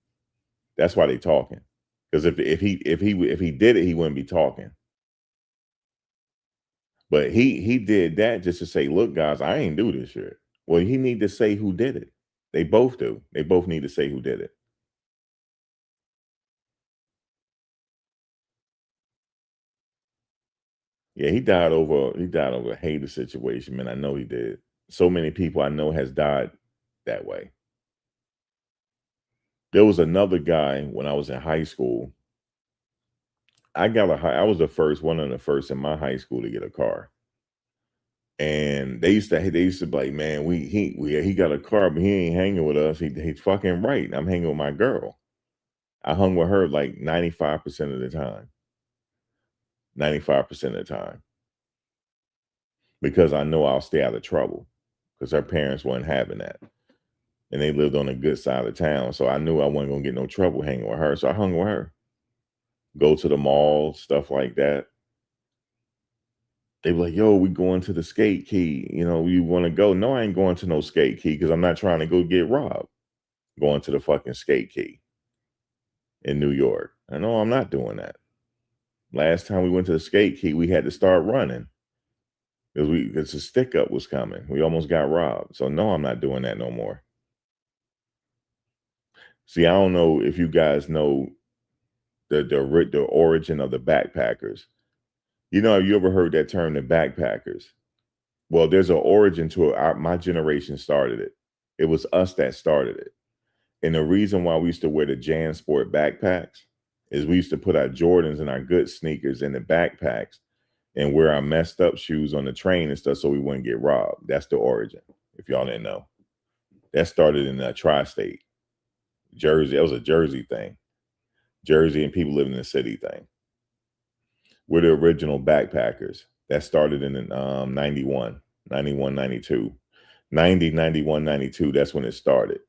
That's why they talking. Because if he did it, he wouldn't be talking. But he did that just to say, look, guys, I ain't do this shit. Well, he need to say who did it. They both do. They both need to say who did it. Yeah, he died over a hater situation, man. I know he did. So many people I know has died that way. There was another guy when I was in high school. I was one of the first in my high school to get a car. And they used to be like, man, he got a car, but he ain't hanging with us. He's fucking right. I'm hanging with my girl. I hung with her like 95% of the time. 95% of the time. Because I know I'll stay out of trouble. Because her parents weren't having that. And they lived on the good side of town. So I knew I wasn't gonna get no trouble hanging with her. So I hung with her. Go to the mall, stuff like that. They be like, yo, we going to the skate key. You want to go? No, I ain't going to no skate key because I'm not trying to go get robbed. Going to the fucking skate key in New York. I know I'm not doing that. Last time we went to the skate key, we had to start running because the stick up was coming. We almost got robbed. So no, I'm not doing that no more. See, I don't know if you guys know the origin of the backpackers. Have you ever heard that term, the backpackers? Well, there's an origin to it. My generation started it. It was us that started it. And the reason why we used to wear the JanSport backpacks is we used to put our Jordans and our good sneakers in the backpacks and wear our messed up shoes on the train and stuff so we wouldn't get robbed. That's the origin, if y'all didn't know. That started in the tri-state. Jersey, that was a Jersey thing. Jersey and people living in the city thing. We're the original backpackers. That started in 91, 91, 92. 90, 91, 92, that's when it started.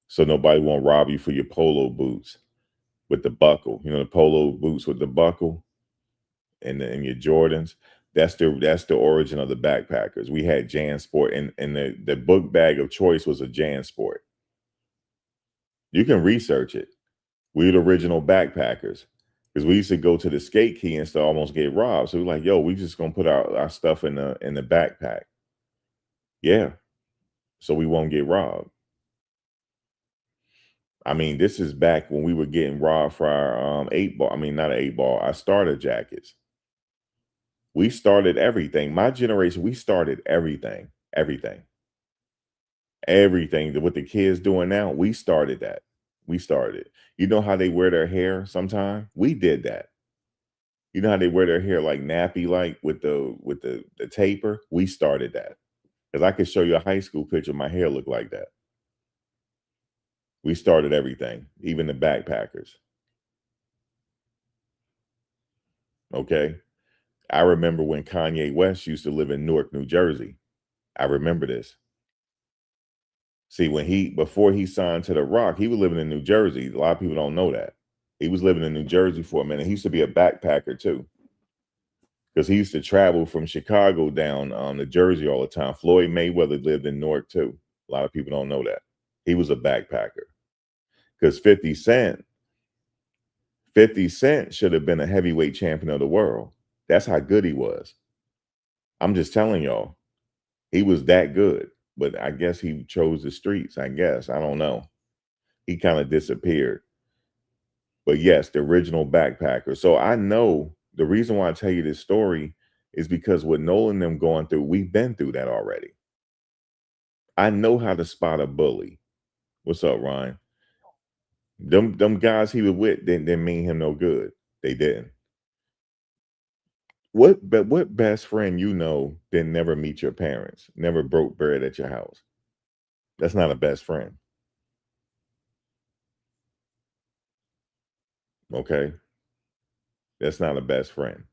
So nobody won't rob you for your polo boots with the buckle. The polo boots with the buckle and your Jordans. That's the origin of the backpackers. We had JanSport, and the book bag of choice was a JanSport. You can research it. We're the original backpackers because we used to go to the skate key and still almost get robbed. So we're like, yo, we just gonna put our stuff in the backpack. Yeah, so we won't get robbed. I mean, this is back when we were getting robbed for our 8 ball. I mean, not an 8 ball, our starter jackets. We started everything. My generation, we started everything. Everything. Everything. What the kids doing now, we started that. We started. You know how they wear their hair sometime? We did that. You know how they wear their hair like nappy like with the taper? We started that. Because I could show you a high school picture, my hair looked like that. We started everything, even the backpackers. Okay. I remember when Kanye West used to live in Newark, New Jersey. I remember this. See, before he signed to The Rock, he was living in New Jersey. A lot of people don't know that. He was living in New Jersey for a minute. He used to be a backpacker too. Because he used to travel from Chicago down to Jersey all the time. Floyd Mayweather lived in Newark too. A lot of people don't know that. He was a backpacker. Because 50 Cent should have been a heavyweight champion of the world. That's how good he was. I'm just telling y'all, he was that good. But I guess he chose the streets. I guess. I don't know. He kind of disappeared. But yes, the original backpacker. So I know the reason why I tell you this story is because with Nolan and them going through, we've been through that already. I know how to spot a bully. What's up, Ryan? Them guys he was with didn't mean him no good. They didn't. What best friend didn't never meet your parents, never broke bread at your house? That's not a best friend. Okay. That's not a best friend.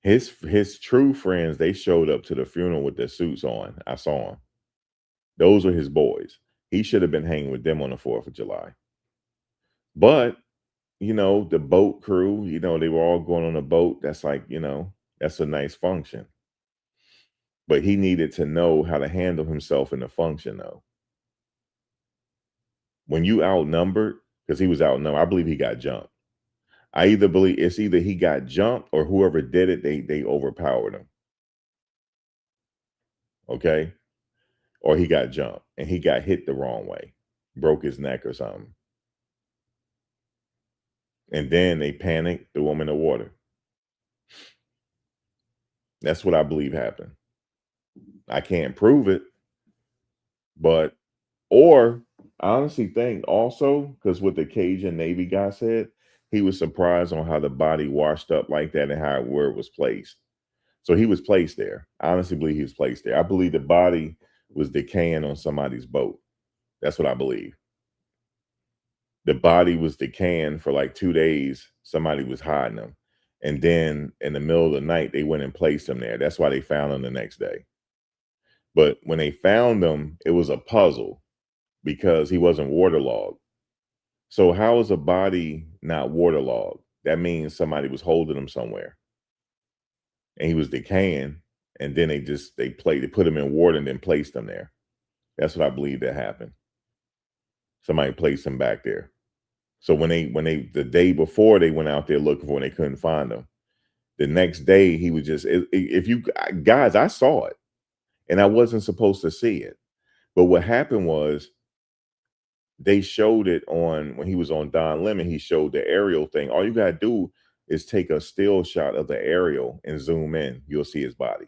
His true friends, they showed up to the funeral with their suits on. I saw them. Those were his boys. He should have been hanging with them on the 4th of July. But, the boat crew, they were all going on a boat. That's like, that's a nice function. But he needed to know how to handle himself in the function, though. When you outnumbered, because he was outnumbered, I believe he got jumped. I either believe it's either he got jumped or whoever did it, they overpowered him. Okay. Or he got jumped and he got hit the wrong way, broke his neck or something. And then they panicked, threw him in the water. That's what I believe happened. I can't prove it, but or I honestly think also because what the Cajun Navy guy said, he was surprised on how the body washed up like that and how where it was placed. So he was placed there. I honestly believe he was placed there. I believe the body was decaying on somebody's boat. That's what I believe. The body was decaying for like 2 days. Somebody was hiding them. And then in the middle of the night, they went and placed him there. That's why they found him the next day. But when they found him, it was a puzzle because he wasn't waterlogged. So how is a body not waterlogged? That means somebody was holding him somewhere and he was decaying. And then they put him in water and then placed him there. That's what I believe that happened. Somebody placed him back there. So when they the day before they went out there looking for him, they couldn't find him. The next day he was just if you guys, I saw it and I wasn't supposed to see it. But what happened was they showed it on when he was on Don Lemon, he showed the aerial thing. All you gotta do is take a still shot of the aerial and zoom in. You'll see his body.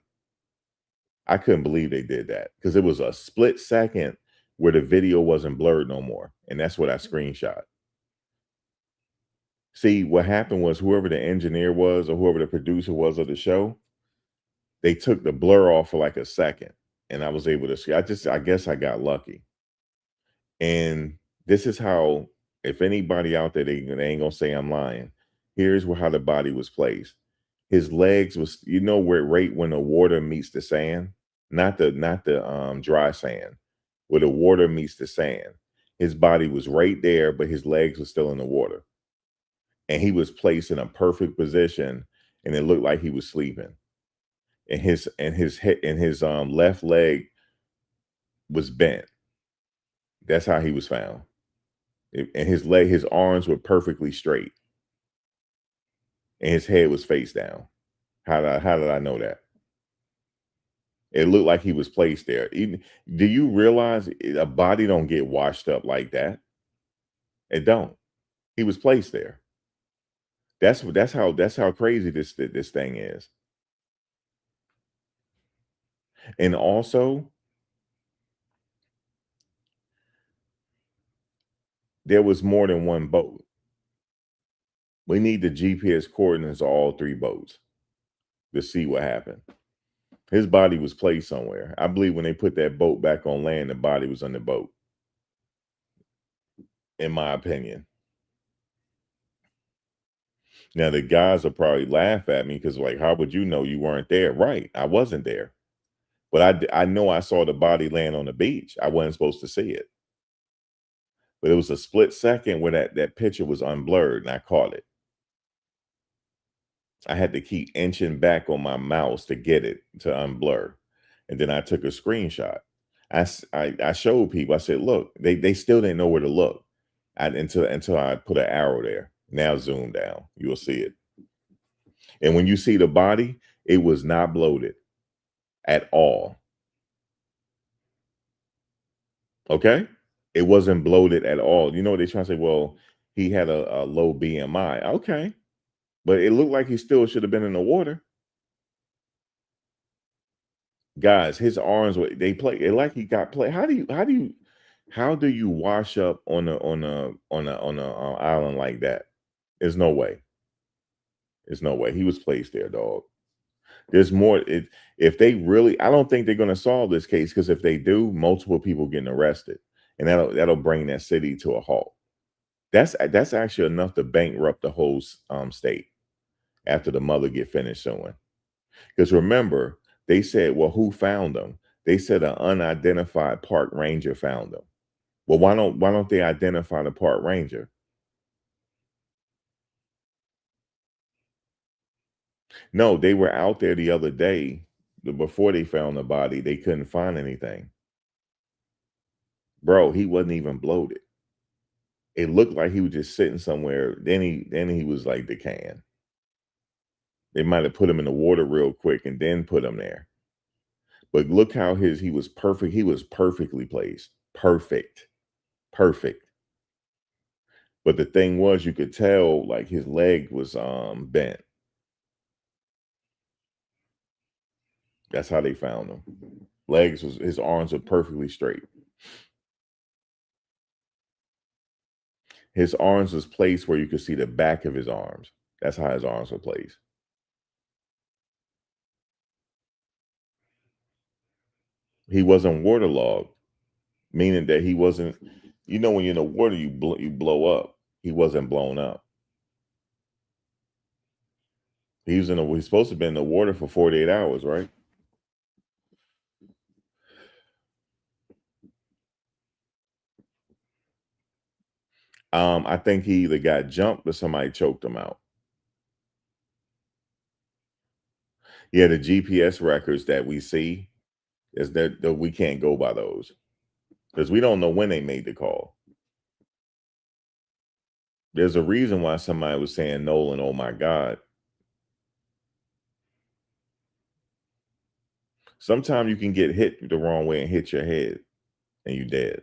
I couldn't believe they did that because it was a split second where the video wasn't blurred no more. And that's what I screenshot. See, what happened was whoever the engineer was or whoever the producer was of the show, they took the blur off for like a second. And I was able to see. I guess I got lucky. And this is how, if anybody out there, they ain't gonna say I'm lying. Here's how the body was placed. His legs was, where right when the water meets the sand, not the dry sand, where the water meets the sand. His body was right there, but his legs were still in the water. And he was placed in a perfect position, and it looked like he was sleeping. And his left leg was bent. That's how he was found. And his arms were perfectly straight, and his head was face down. How did I know that? It looked like he was placed there. Do you realize a body don't get washed up like that? It don't. He was placed there. That's how crazy this thing is. And also, there was more than one boat. We need the GPS coordinates of all three boats to see what happened. His body was placed somewhere. I believe when they put that boat back on land, the body was on the boat, in my opinion. Now, the guys will probably laugh at me because, like, how would you know you weren't there? Right. I wasn't there. But I know I saw the body land on the beach. I wasn't supposed to see it. But it was a split second where that picture was unblurred and I caught it. I had to keep inching back on my mouse to get it to unblur. And then I took a screenshot. I showed people, I said, look, they still didn't know where to look until I put an arrow there. Now zoom down, you'll see it. And when you see the body, it was not bloated at all. Okay? It wasn't bloated at all. You know, they trying to say, well, he had a low BMI. Okay. But it looked like he still should have been in the water. Guys, his arms were they play it like he got play. How do you wash up on a island like that? There's no way. There's no way. He was placed there, dog. There's more. If they really, I don't think they're going to solve this case because if they do, multiple people getting arrested, and that'll bring that city to a halt. That's actually enough to bankrupt the whole state after the mother get finished suing. Because remember, they said, well, who found them? They said an unidentified park ranger found them. Well, why don't they identify the park ranger? No, they were out there the other day. Before they found the body, they couldn't find anything. Bro, he wasn't even bloated. It looked like he was just sitting somewhere. Then he was like decaying. They might have put him in the water real quick and then put him there. But look how he was perfect. He was perfectly placed. Perfect. Perfect. But the thing was you could tell like his leg was bent. That's how they found him. His arms were perfectly straight. His arms was placed where you could see the back of his arms. That's how his arms were placed. He wasn't waterlogged, meaning that he wasn't. You know, when you're in the water, you blow up. He wasn't blown up. He's supposed to be in the water for 48 hours, right? I think he either got jumped or somebody choked him out. Yeah, the GPS records that we see is that we can't go by those because we don't know when they made the call. There's a reason why somebody was saying Nolan, oh my God. Sometimes you can get hit the wrong way and hit your head and you dead.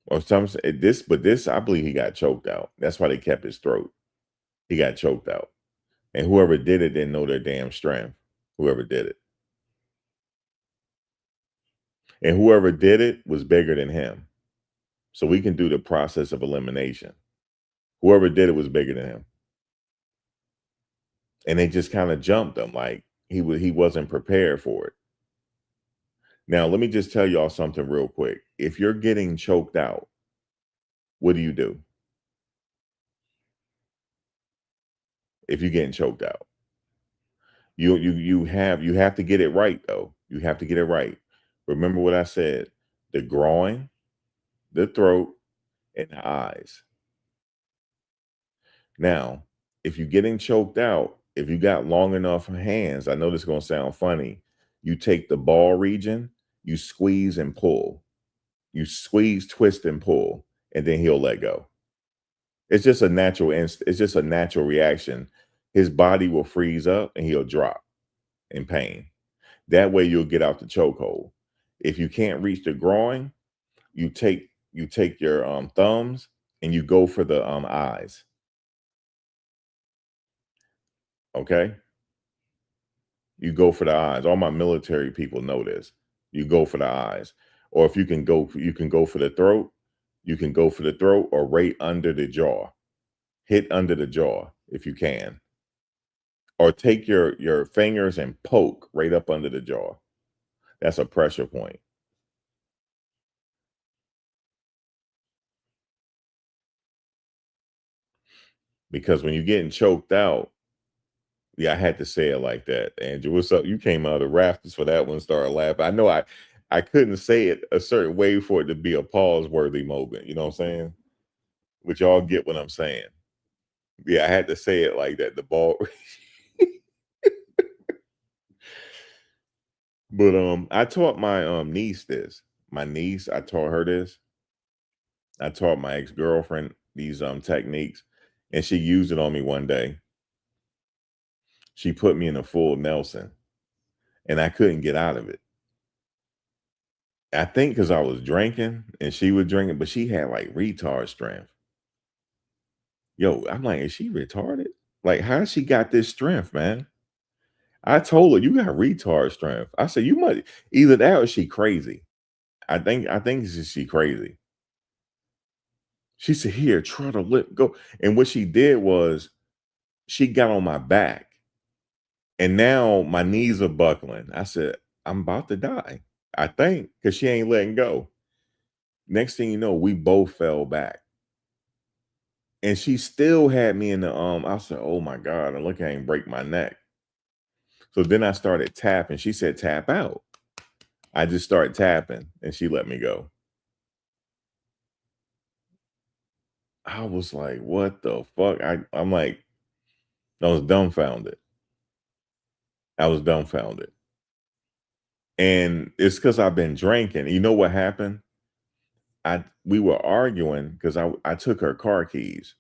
Or this, I believe he got choked out. That's why they kept his throat. He got choked out. And whoever did it didn't know their damn strength. Whoever did it. And whoever did it was bigger than him. So we can do the process of elimination. Whoever did it was bigger than him. And they just kind of jumped him like he wasn't prepared for it. Now, let me just tell y'all something real quick. If you're getting choked out, what do you do? If you're getting choked out, you have to get it right though. You have to get it right. Remember what I said: the groin, the throat, and the eyes. Now, if you're getting choked out, if you got long enough hands, I know this is gonna sound funny. You take the ball region, you squeeze and pull. You squeeze, twist, and pull, and then he'll let go. It's just a it's just a natural reaction. His body will freeze up and he'll drop in pain. That way you'll get out the chokehold. If you can't reach the groin, you take your thumbs and you go for the eyes. Okay? You go for the eyes. All my military people know this. You go for the eyes. Or if you can go for the throat. You can go for the throat or right under the jaw. Hit under the jaw if you can. Or take your fingers and poke right up under the jaw. That's a pressure point. Because when you're getting choked out, yeah, I had to say it like that. Andrew, what's up? You came out of the rafters for that one, started laughing. I know I couldn't say it a certain way for it to be a pause worthy moment. You know what I'm saying? But y'all get what I'm saying. Yeah, I had to say it like that. The ball. But I taught my niece this. My niece, I taught her this. I taught my ex-girlfriend these techniques, and she used it on me one day. She put me in a full Nelson, and I couldn't get out of it. I think because I was drinking and she was drinking, but she had like retard strength. Yo, I'm like, is she retarded? Like, how she got this strength, man? I told her, you got retard strength. I said, you might either that or she crazy. I think she crazy. She said, here, try to let go. And what she did was she got on my back. And now my knees are buckling. I said, I'm about to die. I think, because she ain't letting go. Next thing you know, we both fell back. And she still had me in the I said, oh my God, and look, I ain't break my neck. So then I started tapping. She said, tap out. I just started tapping and she let me go. I was like, what the fuck? I'm like, I was dumbfounded. I was dumbfounded. And it's because I've been drinking. You know what happened? We were arguing because I took her car keys.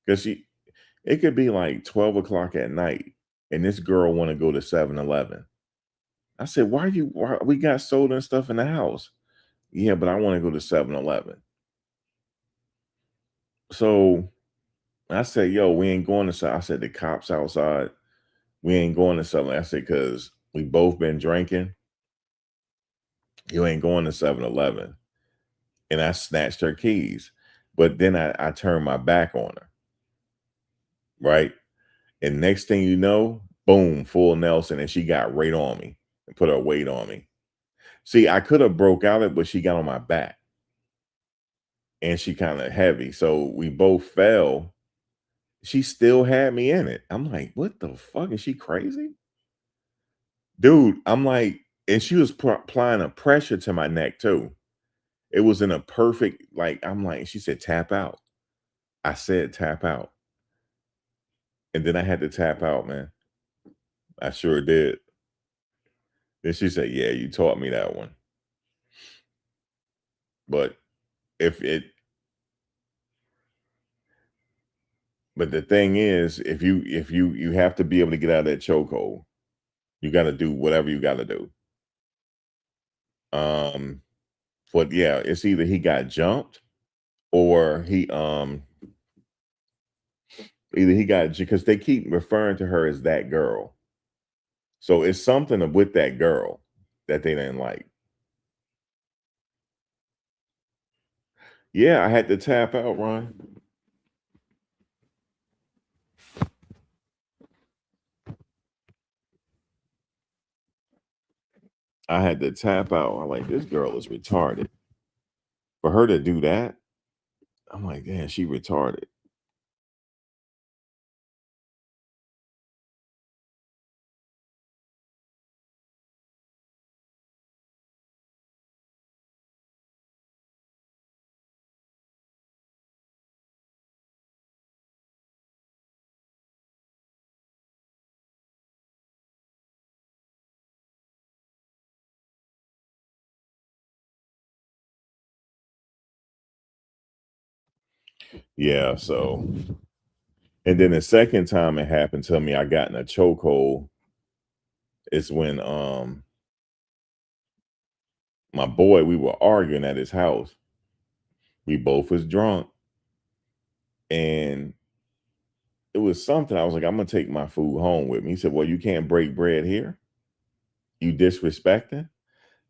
Because it could be like 12 o'clock at night and this girl want to go to 7-Eleven. I said, why we got soda and stuff in the house? Yeah, but I want to go to 7-Eleven. So I said, yo, we ain't going to, I said, the cops outside. We ain't going to 7. I said, because We both been drinking. You ain't going to 7-Eleven. And I snatched her keys. But then I turned my back on her. Right. And next thing you know, boom, full Nelson. And she got right on me and put her weight on me. See, I could have broke out it, but she got on my back. And she kind of heavy. So we both fell. She still had me in it. I'm like, what the fuck? Is she crazy? Dude, I'm like, and she was applying a pressure to my neck too. It was in a perfect, like, I'm like, she said, tap out. I said, tap out. And then I had to tap out, man. I sure did. Then she said, yeah, you taught me that one. But if it, but the thing is, if you have to be able to get out of that chokehold, you got to do whatever you got to do. But yeah, it's either he got jumped or either he got, because they keep referring to her as that girl. So it's something with that girl that they didn't like. Yeah, I had to tap out, Ron. I had to tap out. I'm like, this girl is retarded. For her to do that, I'm like, damn, she retarded. Yeah, so and then the second time it happened to me, I got in a chokehold. Is when my boy, we were arguing at his house. We both was drunk, and it was something. I was like, I'm gonna take my food home with me. He said, well, you can't break bread here. You disrespecting?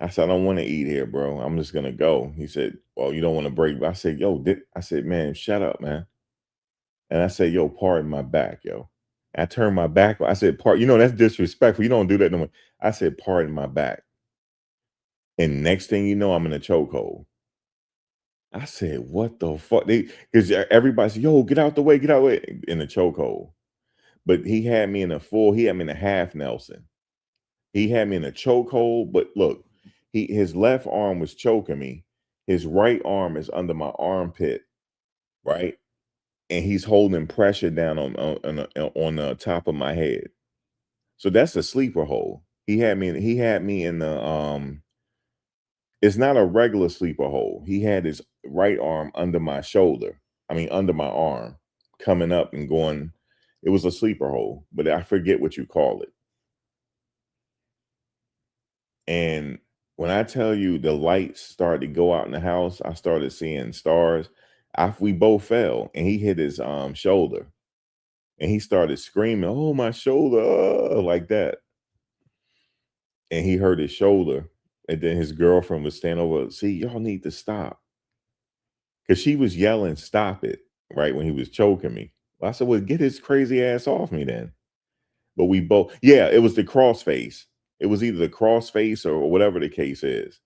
I said, I don't want to eat here, bro. I'm just gonna go. He said, well, you don't want to break. I said, yo, I said, man, shut up, man. And I said, yo, pardon my back, yo. I turned my back. I said, that's disrespectful. You don't do that no more. I said, pardon my back. And next thing you know, I'm in a chokehold. I said, what the fuck? Because everybody said, yo, get out the way, get out the way, in a chokehold. But he had me he had me in a half Nelson. He had me in a chokehold, but look, his left arm was choking me. His right arm is under my armpit, right? And he's holding pressure down on the top of my head. So that's a sleeper hold. He had me in the it's not a regular sleeper hold. He had his right arm under my shoulder. I mean under my arm, coming up and going. It was a sleeper hold, but I forget what you call it. And when I tell you the lights started to go out in the house, I started seeing stars. We both fell, and he hit his shoulder, and he started screaming, "Oh, my shoulder!" Like that. And he hurt his shoulder, and then his girlfriend was standing over. See, y'all need to stop, because she was yelling, "Stop it!" Right when he was choking me. I said, "Well, get his crazy ass off me then." But we both, yeah, it was the crossface. It was either the crossface or whatever the case is.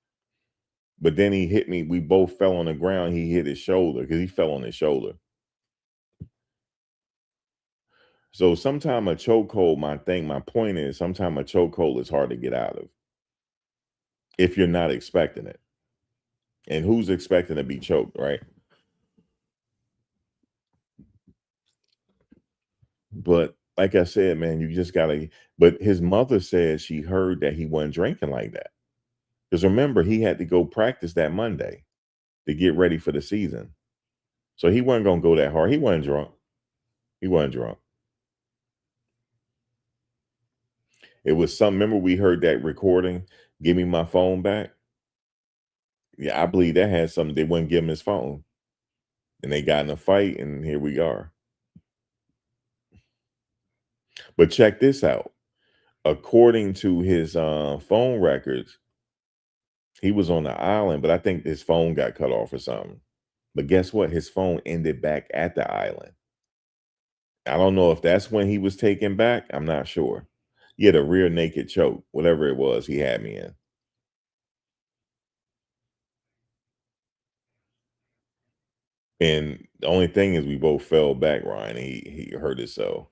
But then he hit me. We both fell on the ground. He hit his shoulder because he fell on his shoulder. So sometime a chokehold, my point is sometime a chokehold is hard to get out of if you're not expecting it. And who's expecting to be choked, right? But like I said, man, you just gotta. But his mother said she heard that he wasn't drinking like that. Because remember, he had to go practice that Monday to get ready for the season. So he wasn't gonna go that hard. He wasn't drunk. He wasn't drunk. It was some. Remember, we heard that recording. Give me my phone back. Yeah, I believe that had something. They wouldn't give him his phone, and they got in a fight, and here we are. But check this out. according to his phone records, he was on the island, but I think his phone got cut off or something. But guess what? His phone ended back at the island. I don't know if that's when he was taken back. I'm not sure. He had a rear naked choke, whatever it was he had me in. And the only thing is we both fell back, Ryan, and he hurt himself.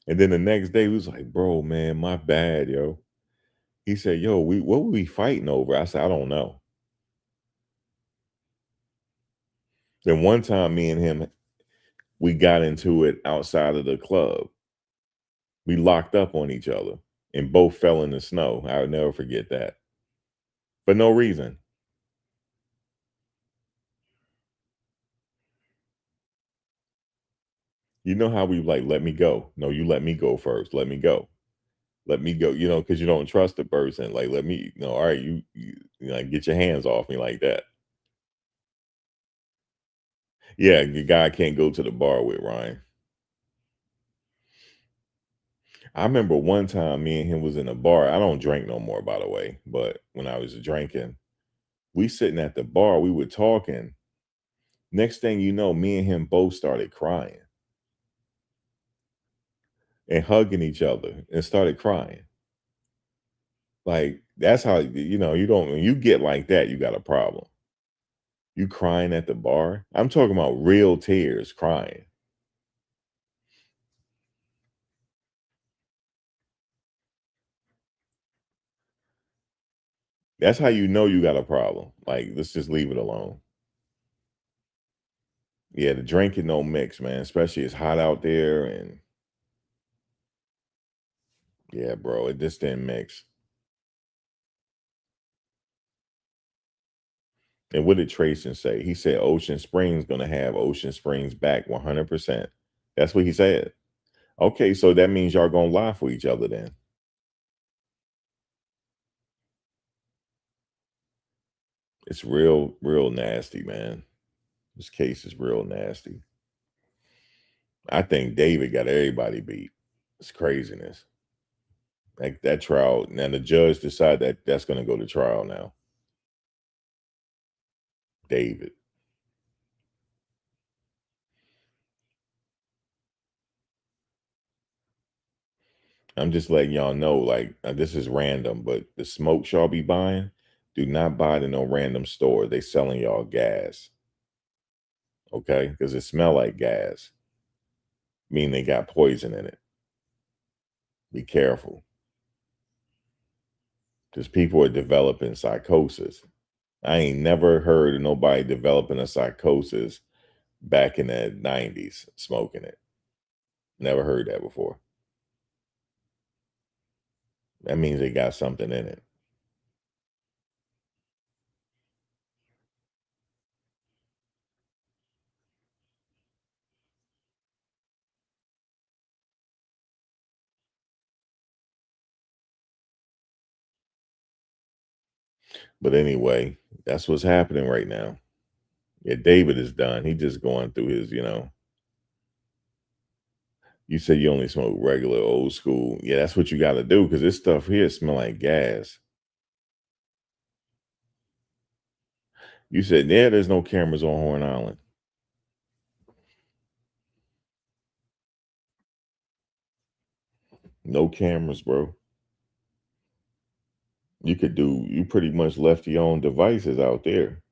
And then the next day, he was like, "Bro, man, my bad, yo." He said, "Yo, what were we fighting over?" I said, "I don't know." Then one time, me and him, we got into it outside of the club. We locked up on each other and both fell in the snow. I would never forget that for no reason. You know how we like, let me go. No, you let me go first. Let me go. Let me go. Because you don't trust the person. Like, let me. No, all right, like get your hands off me like that. Yeah, the guy can't go to the bar with Ryan. I remember one time me and him was in a bar. I don't drink no more, by the way. But when I was drinking, we sitting at the bar, we were talking. Next thing you know, me and him both started crying and hugging each other and started crying. Like that's how you don't when you get like that, you got a problem. You crying at the bar. I'm talking about real tears, crying. That's how you know you got a problem. Like, let's just leave it alone. Yeah, the drinking don't mix, man. Especially it's hot out there, and yeah, bro, it just didn't mix. And what did Trayson say? He said Ocean Springs gonna have Ocean Springs back 100%. That's what he said. Okay, so that means y'all gonna lie for each other then. It's real, real nasty, man. This case is real nasty. I think David got everybody beat. It's craziness. Like that trial. Now the judge decided that that's going to go to trial now. David. I'm just letting y'all know. Like this is random, but the smoke y'all be buying, do not buy it in no random store. They selling y'all gas, okay? Because it smell like gas. Mean they got poison in it. Be careful. Because people are developing psychosis. I ain't never heard of nobody developing a psychosis back in the 90s smoking it. Never heard that before. That means they got something in it. But anyway, that's what's happening right now. Yeah, David is done. He just going through his. You said you only smoke regular old school. Yeah, that's what you got to do because this stuff here smell like gas. You said, yeah, there's no cameras on Horn Island. No cameras, bro. You pretty much left your own devices out there.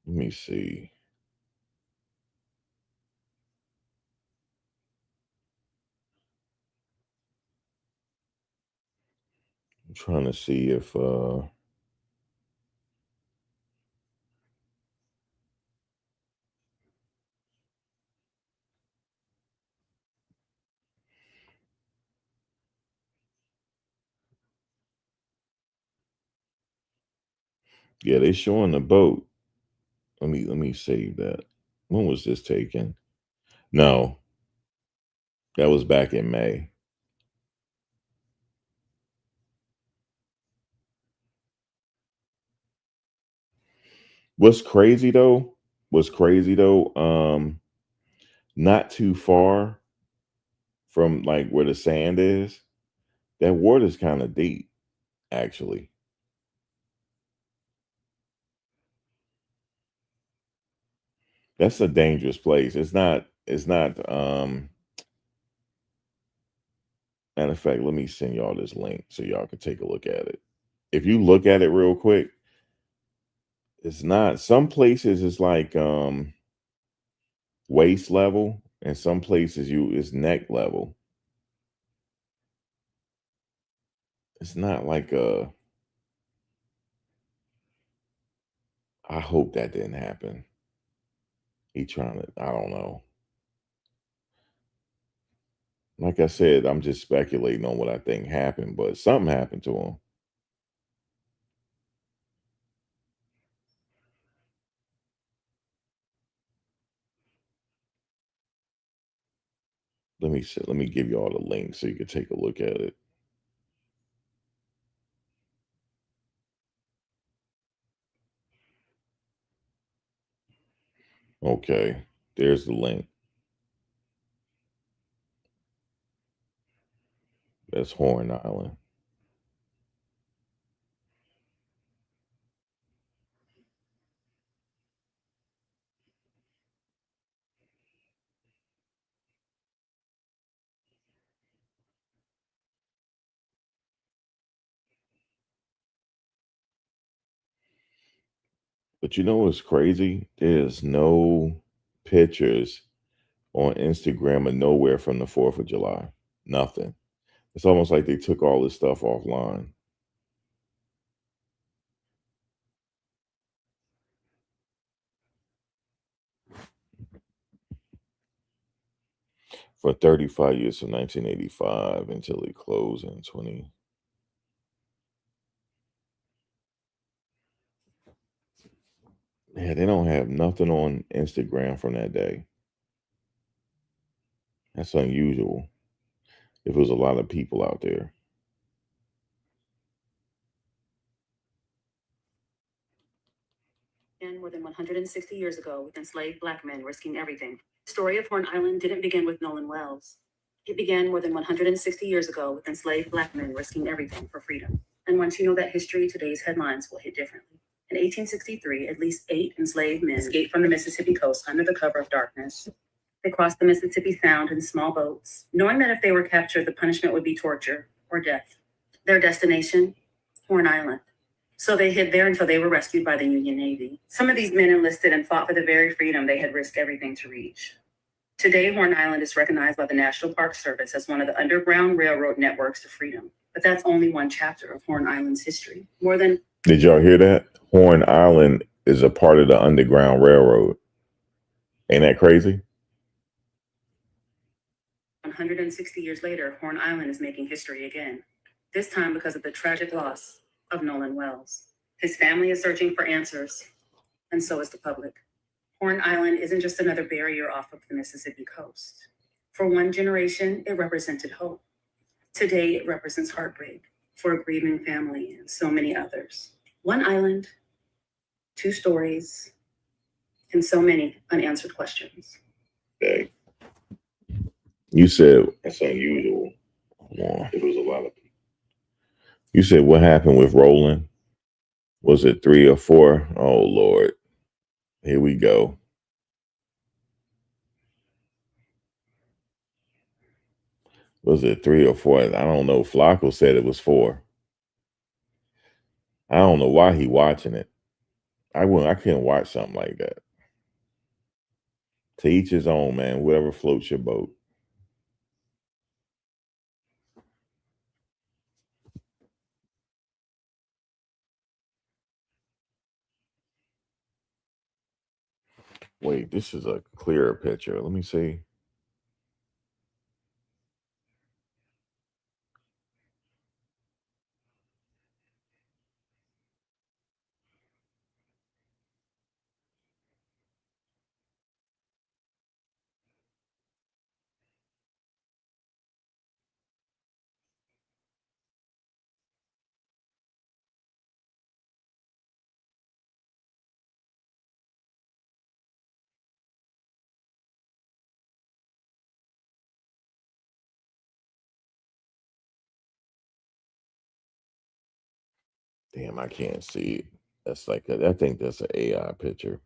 Let me see. I'm trying to see if Yeah, they showing the boat. Let me save that. When was this taken? No, that was back in May. What's crazy though? What's crazy though? Not too far from like where the sand is, that water's kind of deep, actually. That's a dangerous place. It's not. Matter of fact, let me send y'all this link so y'all can take a look at it. If you look at it real quick, it's not, some places it's like waist level, and some places you it's neck level. It's not like I hope that didn't happen. He trying to, I don't know. Like I said, I'm just speculating on what I think happened, but something happened to him. Let me give you all the links so you can take a look at it. Okay, there's the link. That's Horn Island. But you know what's crazy? There's no pictures on Instagram or nowhere from the 4th of July. Nothing. It's almost like they took all this stuff offline. For 35 years from 1985 until it closed in 20. Yeah, they don't have nothing on Instagram from that day. That's unusual. If it was a lot of people out there. And more than 160 years ago, with enslaved black men risking everything. The story of Horn Island didn't begin with Nolan Wells. It began more than 160 years ago with enslaved black men risking everything for freedom. And once you know that history, today's headlines will hit differently. In 1863, at least 8 enslaved men escaped from the Mississippi coast under the cover of darkness. They crossed the Mississippi Sound in small boats, knowing that if they were captured, the punishment would be torture or death. Their destination? Horn Island. So they hid there until they were rescued by the Union Navy. Some of these men enlisted and fought for the very freedom they had risked everything to reach. Today, Horn Island is recognized by the National Park Service as one of the Underground Railroad networks to freedom. But that's only one chapter of Horn Island's history. Did y'all hear that? Horn Island is a part of the Underground Railroad. Ain't that crazy? 160 years later, Horn Island is making history again. This time because of the tragic loss of Nolan Wells. His family is searching for answers, and so is the public. Horn Island isn't just another barrier off of the Mississippi coast. For one generation, it represented hope. Today, it represents heartbreak for a grieving family and so many others. One island, two stories, and so many unanswered questions. Okay. You said that's unusual. Yeah. It was a lot of people. You said what happened with Roland? Was it 3 or 4? Oh Lord. Here we go. Was it 3 or 4? I don't know. Flacco said it was 4. I don't know why he watching it. I can't watch something like that. To each his own, man. Whoever floats your boat. Wait, this is a clearer picture. Let me see. Damn, I can't see it. That's like I think that's an AI picture.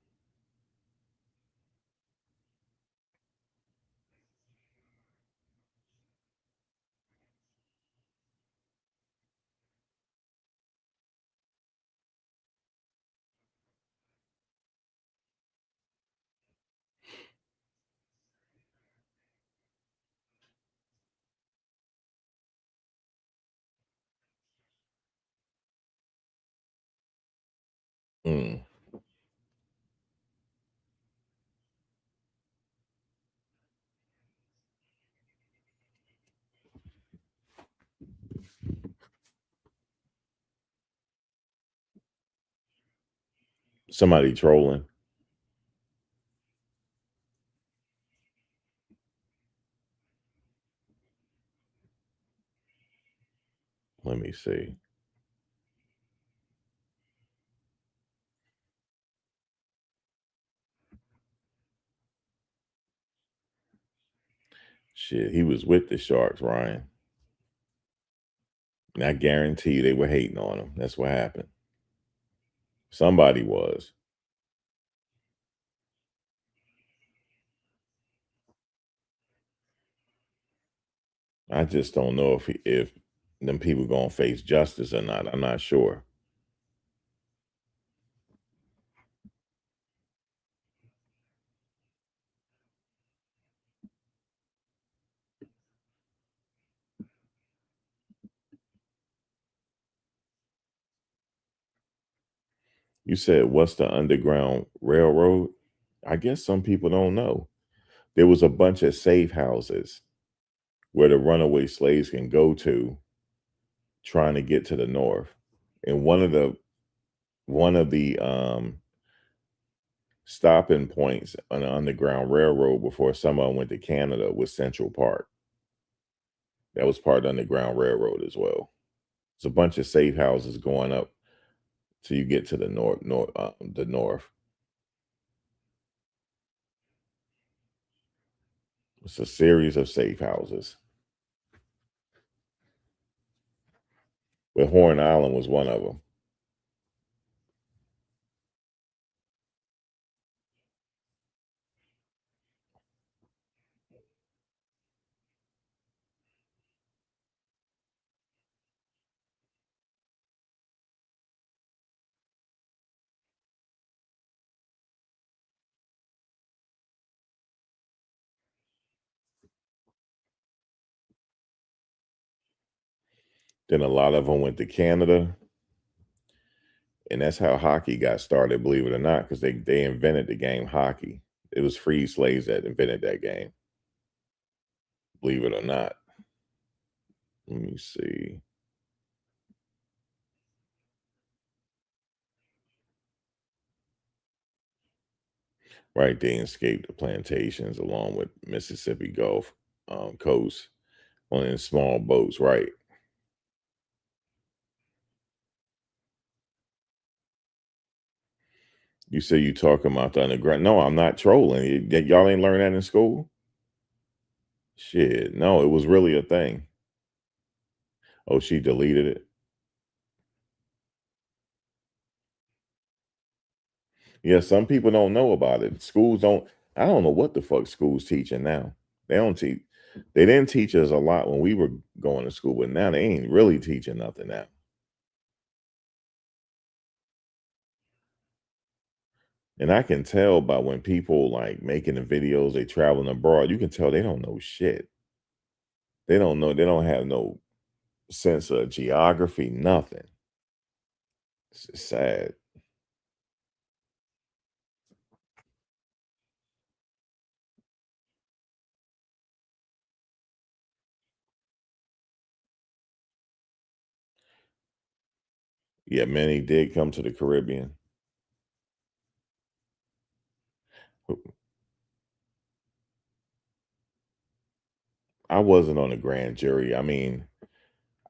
Mm. Somebody trolling. Let me see. Shit, he was with the Sharks, Ryan. And I guarantee you they were hating on him. That's what happened. Somebody was. I just don't know if them people gonna face justice or not. I'm not sure. You said what's the Underground Railroad? I guess some people don't know. There was a bunch of safe houses where the runaway slaves can go to trying to get to the north. And one of the stopping points on the Underground Railroad before someone went to Canada was Central Park. That was part of the Underground Railroad as well. It's a bunch of safe houses going up till you get to the north. It's a series of safe houses. But Horn Island was one of them. Then a lot of them went to Canada, and that's how hockey got started. Believe it or not, because they invented the game hockey. It was free slaves that invented that game. Believe it or not. Let me see. Right, they escaped the plantations along with Mississippi Gulf coast on in small boats. Right. You say you talking about the underground? No, I'm not trolling. Y'all ain't learned that in school. Shit, no, it was really a thing. Oh, she deleted it. Yeah, some people don't know about it. Schools don't. I don't know what the fuck schools teaching now. They don't teach. They didn't teach us a lot when we were going to school, but now they ain't really teaching nothing now. And I can tell by when people like making the videos, they traveling abroad. You can tell they don't know shit. They don't know. They don't have no sense of geography. Nothing. It's sad. Yeah, many did come to the Caribbean. I wasn't on a grand jury. I mean,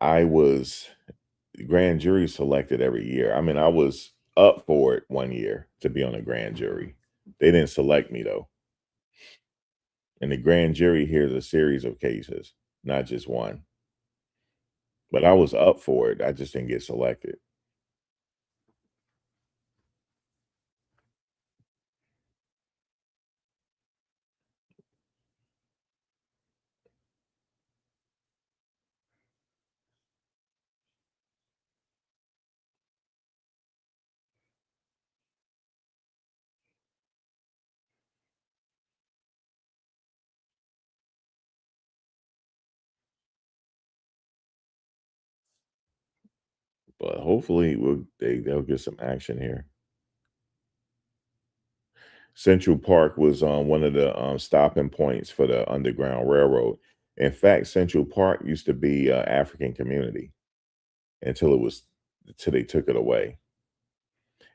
I was grand jury selected every year. I mean, I was up for it one year to be on a grand jury. They didn't select me though. And the grand jury hears a series of cases, not just one. But I was up for it. I just didn't get selected. But hopefully they'll get some action here. Central Park was one of the stopping points for the Underground Railroad. In fact, Central Park used to be an African community until it was until they took it away.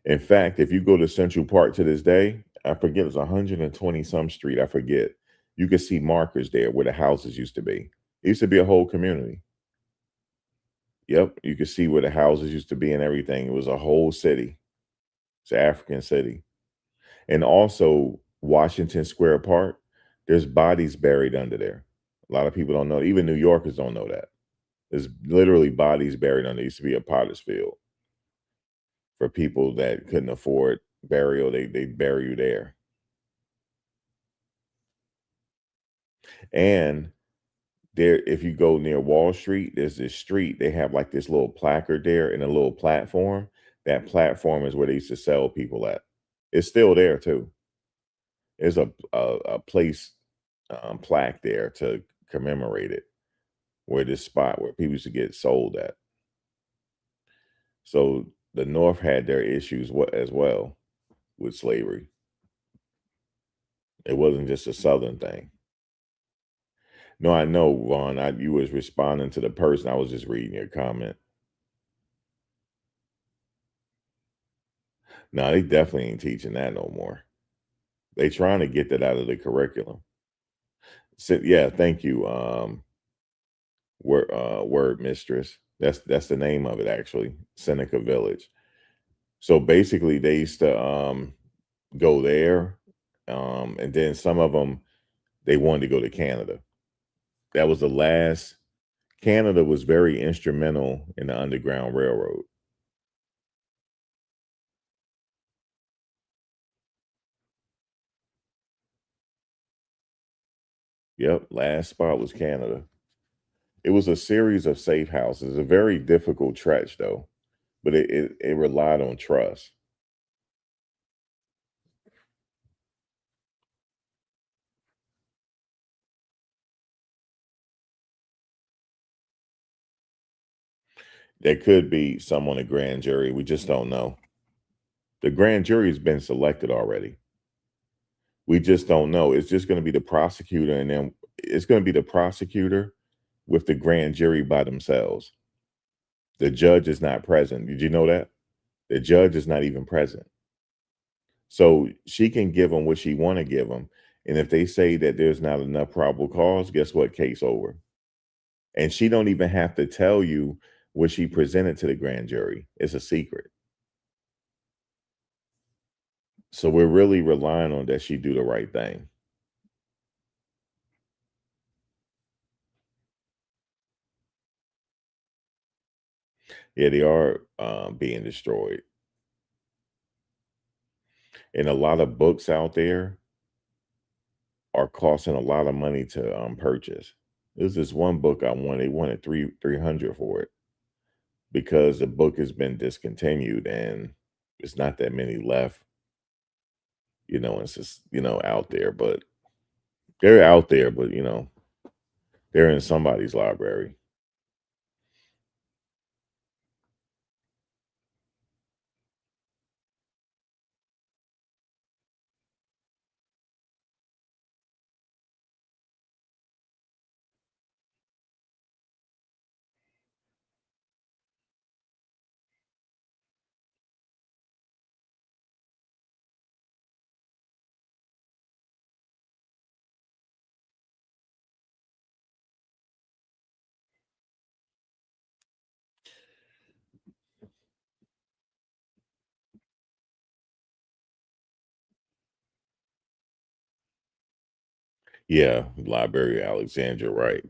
In fact, if you go to Central Park to this day, I forget it's 120 some street. I forget. You can see markers there where the houses used to be. It used to be a whole community. Yep, you could see where the houses used to be and everything. It was a whole city. It's an African city. And also Washington Square Park, there's bodies buried under there. A lot of people don't know. Even New Yorkers don't know that. There's literally bodies buried under. There used to be a potter's field for people that couldn't afford burial. They bury you there. And there, if you go near Wall Street, there's this street. They have like this little placard there and a little platform. That platform is where they used to sell people at. It's still there too. There's a place plaque there to commemorate it, where this spot where people used to get sold at. So the North had their issues as well with slavery. It wasn't just a Southern thing. No, I know, Ron. You was responding to the person. I was just reading your comment. No, they definitely ain't teaching that no more. They trying to get that out of the curriculum. So, yeah, thank you. Word mistress. That's the name of it actually. Seneca Village. So basically, they used to go there, and then some of them they wanted to go to Canada. That was the last. Canada was very instrumental in the Underground Railroad. Yep, last spot was Canada. It was a series of safe houses. A very difficult stretch though, but it relied on trust. There could be some on the grand jury. We just don't know. The grand jury's been selected already. We just don't know. It's just going to be the prosecutor, and then it's going to be the prosecutor with the grand jury by themselves. The judge is not present. Did you know that? The judge is not even present. So she can give them what she want to give them. And if they say that there's not enough probable cause, guess what? Case over. And she don't even have to tell you what she presented to the grand jury. It's a secret. So we're really relying on that she do the right thing. Yeah, they are being destroyed. And a lot of books out there are costing a lot of money to purchase. There's this one book I wanted. They wanted 300 for it because the book has been discontinued and it's not that many left. It's just out there, but they're out there, but they're in somebody's library. Yeah, Library of Alexandria, right?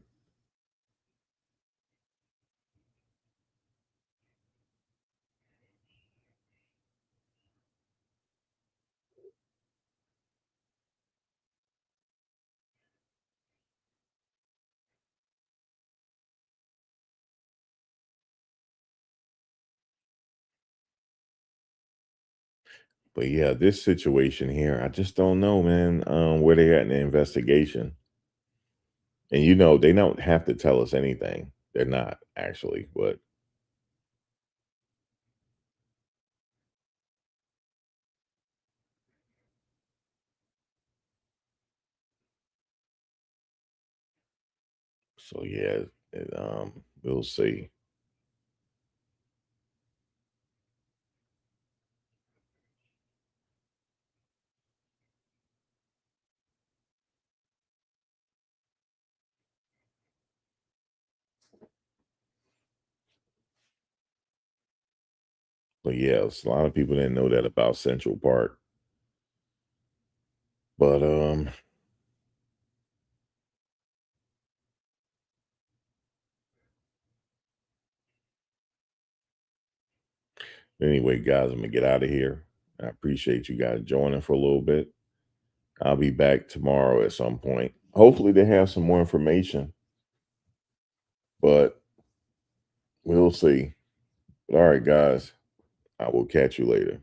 But yeah, this situation here, I just don't know, man, where they at in the investigation. And they don't have to tell us anything. They're not actually, but So yeah, we'll see. But yes, a lot of people didn't know that about Central Park. But anyway, guys, I'm gonna get out of here. I appreciate you guys joining for a little bit. I'll be back tomorrow at some point. Hopefully they have some more information, but we'll see. All right, guys. I will catch you later.